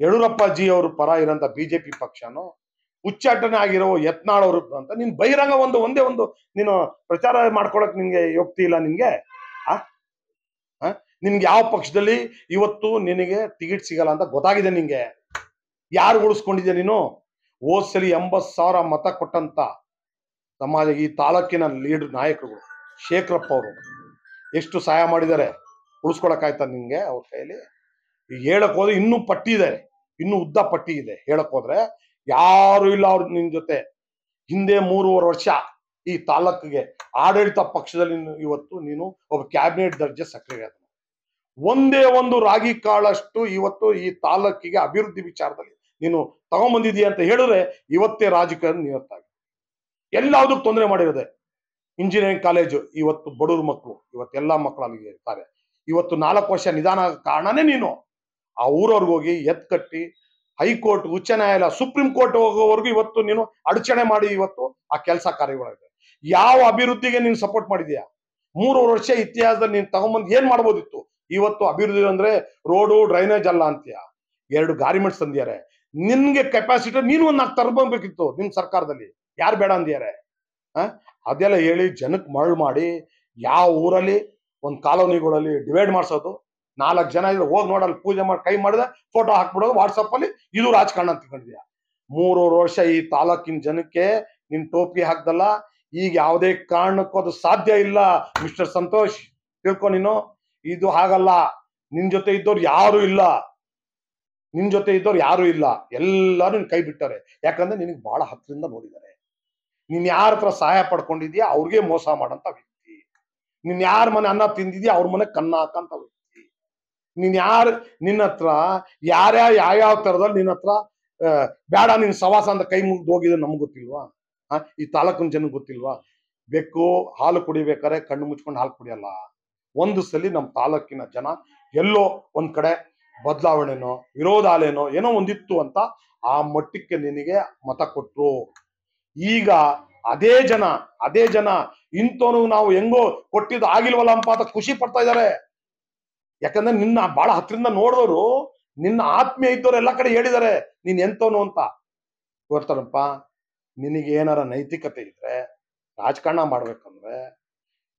ಯಡಿಯೂರಪ್ಪಾಜಿ ಅವ್ರ ಪರ ಇರೋಂಥ BJP ಪಕ್ಷನೋ ಉಚ್ಚಾಟನೆ ಆಗಿರೋ ಯತ್ನಾಳ್ ಅವರು ಅಂತ ನೀನ್ ಬಹಿರಂಗ ಒಂದೇ ಒಂದು ನೀನು ಪ್ರಚಾರ ಮಾಡ್ಕೊಳಕ್ ನಿನ್ಗೆ ಯೋಗ್ತಿ ಇಲ್ಲ ನಿನ್ಗೆ? ನಿನ್ಗೆ ಯಾವ ಪಕ್ಷದಲ್ಲಿ ಇವತ್ತು ನಿನಗೆ ಟಿಕೆಟ್ ಸಿಗಲ್ಲ ಅಂತ ಗೊತ್ತಾಗಿದೆ ನಿಂಗೆ? ಯಾರು ಉಳಿಸ್ಕೊಂಡಿದ್ಯಾ ನೀನು? ಹೋದ್ಸಲಿ 80,000 ಮತ ಕೊಟ್ಟಂತ ಸಮಾಜ ಈ ತಾಲೂಕಿನ ಲೀಡರ್ ನಾಯಕರುಗಳು ಶೇಖರಪ್ಪ ಅವರು ಎಷ್ಟು ಸಹಾಯ ಮಾಡಿದ್ದಾರೆ? ಉಳಿಸ್ಕೊಳಕಾಯ್ತಾ ನಿಂಗೆ ಅವ್ರ ಕೈಯಲ್ಲಿ? ಈಗ ಹೇಳಕ್ ಹೋದ್ರೆ ಇನ್ನೂ ಪಟ್ಟಿ ಇದೆ, ಇನ್ನೂ ಉದ್ದ ಪಟ್ಟಿ ಇದೆ. ಹೇಳಕ್ ಹೋದ್ರೆ ಯಾರು ಇಲ್ಲ ಅವ್ರ ನಿನ್ ಜೊತೆ. ಹಿಂದೆ 3.5 ವರ್ಷ ಈ ತಾಲೂಕಿಗೆ ಆಡಳಿತ ಪಕ್ಷದಲ್ಲಿ ಇವತ್ತು ನೀನು ಒಬ್ಬ ಕ್ಯಾಬಿನೆಟ್ ದರ್ಜೆ ಸಕ್ರಿಯ. ಒಂದೇ ಒಂದು ರಾಗಿ ಕಾಳಷ್ಟು ಇವತ್ತು ಈ ತಾಲೂಕಿಗೆ ಅಭಿವೃದ್ಧಿ ವಿಚಾರದಲ್ಲಿ ನೀನು ತಗೊಂಡ್ಬಂದಿದೀಯ ಅಂತ ಹೇಳಿದ್ರೆ ಇವತ್ತೇ ರಾಜಕಾರಣ ನಿವತ್ತಾಗಿ ಎಲ್ಲದಕ್ಕೂ ತೊಂದರೆ ಮಾಡಿರೋದೆ. ಇಂಜಿನಿಯರಿಂಗ್ ಕಾಲೇಜು ಇವತ್ತು ಬಡವ್ರ ಮಕ್ಕಳು ಇವತ್ತೆಲ್ಲಾ ಮಕ್ಕಳು ಅಲ್ಲಿಗೆ ಇರ್ತಾರೆ. ಇವತ್ತು 4 ವರ್ಷ ನಿಧಾನ ಕಾರಣನೇ ನೀನು ಆ ಊರವ್ರಿಗೆ ಹೋಗಿ ಎತ್ ಕಟ್ಟಿ ಹೈಕೋರ್ಟ್, ಉಚ್ಚ ನ್ಯಾಯಾಲಯ, ಸುಪ್ರೀಂ ಕೋರ್ಟ್ ಹೋಗೋವರೆಗೂ ಇವತ್ತು ನೀನು ಅಡಚಣೆ ಮಾಡಿ ಇವತ್ತು ಆ ಕೆಲಸ ಕಾರ್ಯಗಳಾಗಿದೆ. ಯಾವ ಅಭಿವೃದ್ಧಿಗೆ ನೀನು ಸಪೋರ್ಟ್ ಮಾಡಿದ್ಯಾ? 3 ವರ್ಷ ಇತಿಹಾಸದಲ್ಲಿ ನೀನು ತಗೊಂಬಂದು ಏನ್ ಮಾಡ್ಬೋದಿತ್ತು? ಇವತ್ತು ಅಭಿವೃದ್ಧಿ ಅಂದ್ರೆ ರೋಡು ಡ್ರೈನೇಜ್ ಅಲ್ಲ ಅಂತೀಯ. 2 ಗಾರ್ಮೆಂಟ್ಸ್ ತಂದಿದ್ದಾರೆ. ನಿನ್ಗೆ ಕೆಪಾಸಿಟಿ ನೀನು ಒಂದು 4 ತರಬೇಕಿತ್ತು ನಿಮ್ ಸರ್ಕಾರದಲ್ಲಿ. ಯಾರು ಬೇಡ ಅಂದಿದ್ದಾರೆ? ಅದೆಲ್ಲ ಹೇಳಿ ಜನಕ್ಕೆ ಮರಳು ಮಾಡಿ ಯಾವ ಊರಲ್ಲಿ ಒಂದು ಕಾಲೋನಿಗಳಲ್ಲಿ ಡಿವೈಡ್ ಮಾಡ್ಸೋದು. 4 ಜನ ಇದ್ರೆ ಹೋಗಿ ನೋಡಲ್ಲಿ ಪೂಜೆ ಮಾಡಿ ಕೈ ಮಾಡಿದ್ರೆ ಫೋಟೋ ಹಾಕ್ಬಿಡೋದು ವಾಟ್ಸಪ್ ಅಲ್ಲಿ. ಇದು ರಾಜಕಾರಣ ಅಂತ ತಿಳ್ಕೊಂಡಿದ್ಯಾ? 3 ವರ್ಷ ಈ ತಾಲೂಕಿನ ಜನಕ್ಕೆ ನಿನ್ ಟೋಪಿ ಹಾಕ್ದಲ್ಲ. ಈಗ ಯಾವುದೇ ಕಾರಣಕ್ಕೂ ಅದು ಸಾಧ್ಯ ಇಲ್ಲ ಮಿಸ್ಟರ್ ಸಂತೋಷ್, ತಿಳ್ಕೊ ನೀನು. ಇದು ಹಾಗಲ್ಲ. ನಿನ್ ಜೊತೆ ಇದ್ದವ್ರು ಯಾರು ಇಲ್ಲ, ಎಲ್ಲರೂ ನಿನ್ ಕೈ ಬಿಟ್ಟಾರೆ. ಯಾಕಂದ್ರೆ ನಿನಗೆ ಬಹಳ ಹತ್ರದಿಂದ ನೋಡಿದ್ದಾರೆ. ನೀನ್ ಯಾರ ಹತ್ರ ಸಹಾಯ ಪಡ್ಕೊಂಡಿದ್ಯಾ ಅವ್ರಿಗೆ ಮೋಸ ಮಾಡಂತ ವ್ಯಕ್ತಿ. ನೀನ್ ಯಾರ ಮನೆ ಅನ್ನ ತಿಂದಿದ್ಯಾ ಅವ್ರ ಮನೆ ಕನ್ನ ಹಾಕಂತ ವ್ಯಕ್ತಿ. ನೀನ್ ನಿನ್ನ ಹತ್ರ ಯಾವ್ಯಾವ ತರದಲ್ಲಿ ನಿನ್ನ ಹತ್ರ ಬೇಡ ನಿನ್ ಸವಾಸ ಅಂತ ಕೈ ಮುಗ್ದು ಹೋಗಿದೆ ನಮ್ಗೆ ಗೊತ್ತಿಲ್ವಾ? ಈ ತಾಲೂಕಿನ ಜನಕ್ಕೆ ಗೊತ್ತಿಲ್ವಾ? ಬೆಕ್ಕು ಹಾಲು ಕುಡಿಬೇಕಾರೆ ಕಣ್ಣು ಮುಚ್ಕೊಂಡು ಹಾಲು ಕುಡಿಯಲ್ಲ. ಒಂದು ಸಲಿ ನಮ್ಮ ತಾಲೂಕಿನ ಜನ ಎಲ್ಲೋ ಒಂದ್ ಕಡೆ ಬದಲಾವಣೆನೋ ವಿರೋಧಾಲೇನೋ ಏನೋ ಒಂದಿತ್ತು ಅಂತ ಆ ಮಟ್ಟಕ್ಕೆ ನಿನಗೆ ಮತ ಕೊಟ್ರು. ಈಗ ಅದೇ ಜನ ಇಂಥವನು ನಾವು ಹೆಂಗೋ ಕೊಟ್ಟಿದ್ದು ಆಗಿಲ್ವಲ್ಲ ಅಂತ ಖುಷಿ ಪಡ್ತಾ ಇದ್ದಾರೆ. ಯಾಕಂದ್ರೆ ನಿನ್ನ ಬಹಳ ಹತ್ರದಿಂದ ನೋಡಿದವರು ನಿನ್ನ ಆತ್ಮೀಯ ಇದ್ದವ್ರು ಎಲ್ಲ ಕಡೆ ಹೇಳಿದ್ದಾರೆ ನೀನ್ ಎಂತವನು ಅಂತ. ಗೊತ್ತಾರಪ್ಪ, ನಿನಗೆ ಏನಾರ ನೈತಿಕತೆ ಇದ್ರೆ ರಾಜಕಾರಣ ಮಾಡ್ಬೇಕಂದ್ರೆ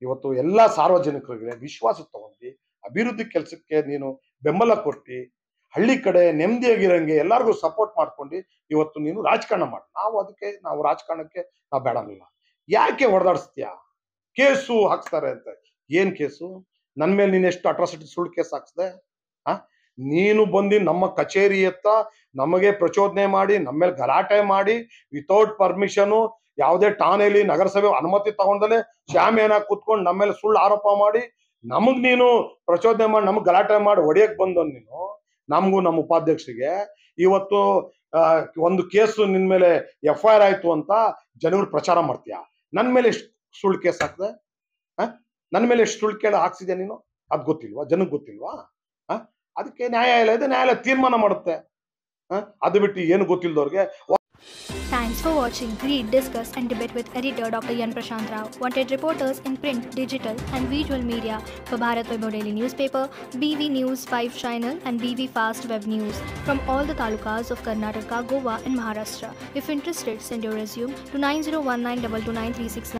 ಇವತ್ತು ಎಲ್ಲಾ ಸಾರ್ವಜನಿಕರಿಗೆ ವಿಶ್ವಾಸ ತಗೊಂಡು ಅಭಿವೃದ್ಧಿ ಕೆಲಸಕ್ಕೆ ನೀನು ಬೆಂಬಲ ಕೊಟ್ಟು ಹಳ್ಳಿ ಕಡೆ ನೆಮ್ಮದಿಯಾಗಿರಂಗೆ ಎಲ್ಲರಿಗೂ ಸಪೋರ್ಟ್ ಮಾಡ್ಕೊಂಡು ಇವತ್ತು ನೀನು ರಾಜಕಾರಣ ಮಾಡಿ. ನಾವು ರಾಜಕಾರಣಕ್ಕೆ ನಾವು ಬೇಡಲ್ಲ. ಯಾಕೆ ಹೊಡೆದಾಡಿಸ್ತೀಯ? ಕೇಸು ಹಾಕ್ಸ್ತಾರೆ ಅಂತ. ಏನ್ ಕೇಸು? ನನ್ ಮೇಲೆ ನೀನ್ ಎಷ್ಟು ಅಟ್ರಾಸಿಟಿ ಸುಳ್ಳು ಕೇಸ್ ಹಾಕ್ಸ್ದೆ? ನೀನು ಬಂದು ನಮ್ಮ ಕಚೇರಿ ಹತ್ತ ನಮಗೆ ಪ್ರಚೋದನೆ ಮಾಡಿ ನಮ್ಮ ಮೇಲೆ ಗಲಾಟೆ ಮಾಡಿ ವಿತೌಟ್ ಪರ್ಮಿಷನ್ ಯಾವುದೇ ಠಾಣೆಯಲ್ಲಿ ನಗರಸಭೆ ಅನುಮತಿ ತಗೊಂಡಲೆ ಶಾಮಿಯಾನ ಕೂತ್ಕೊಂಡು ನಮ್ಮ ಮೇಲೆ ಸುಳ್ಳು ಆರೋಪ ಮಾಡಿ ನಮಗ್ ನೀನು ಪ್ರಚೋದನೆ ಮಾಡಿ ನಮಗ್ ಗಲಾಟೆ ಮಾಡಿ ಹೊಡೆಯಕ್ ಬಂದ ನೀನು ನಮಗೂ ನಮ್ಮ ಉಪಾಧ್ಯಕ್ಷರಿಗೆ ಇವತ್ತು ಒಂದು ಕೇಸು ನಿನ್ ಮೇಲೆ FIR ಆಯ್ತು ಅಂತ ಜನರು ಪ್ರಚಾರ ಮಾಡ್ತೀಯ. ನನ್ ಮೇಲೆ ಎಷ್ಟು ಸುಳ್ಳು ಕೇಸ್ ಹಾಕ್ದೆ? ನನ್ ಮೇಲೆ ಎಷ್ಟು ಸುಳ್ಳು ಕೇಳ ಹಾಕ್ಸಿದ್ಯಾ ನೀನು? ಅದ್ ಗೊತ್ತಿಲ್ವಾ? ಜನಕ್ಕೆ ಗೊತ್ತಿಲ್ವಾ? ಅದಕ್ಕೆ ನ್ಯಾಯಾಲಯ ತೀರ್ಮಾನ ಮಾಡುತ್ತೆ. ಅದು ಬಿಟ್ಟು ಏನು ಗೊತ್ತಿಲ್ಲದವ್ರಿಗೆ. Thanks for watching Read, Discuss and Debate with editor Dr. Yan Prashant Rao. Wanted reporters in print, digital and visual media for Bharat Vaibhav Daily Newspaper, BV News 5 Channel and BV Fast Web News from all the talukas of Karnataka, Goa and Maharashtra. If interested, send your resume to 9019229369.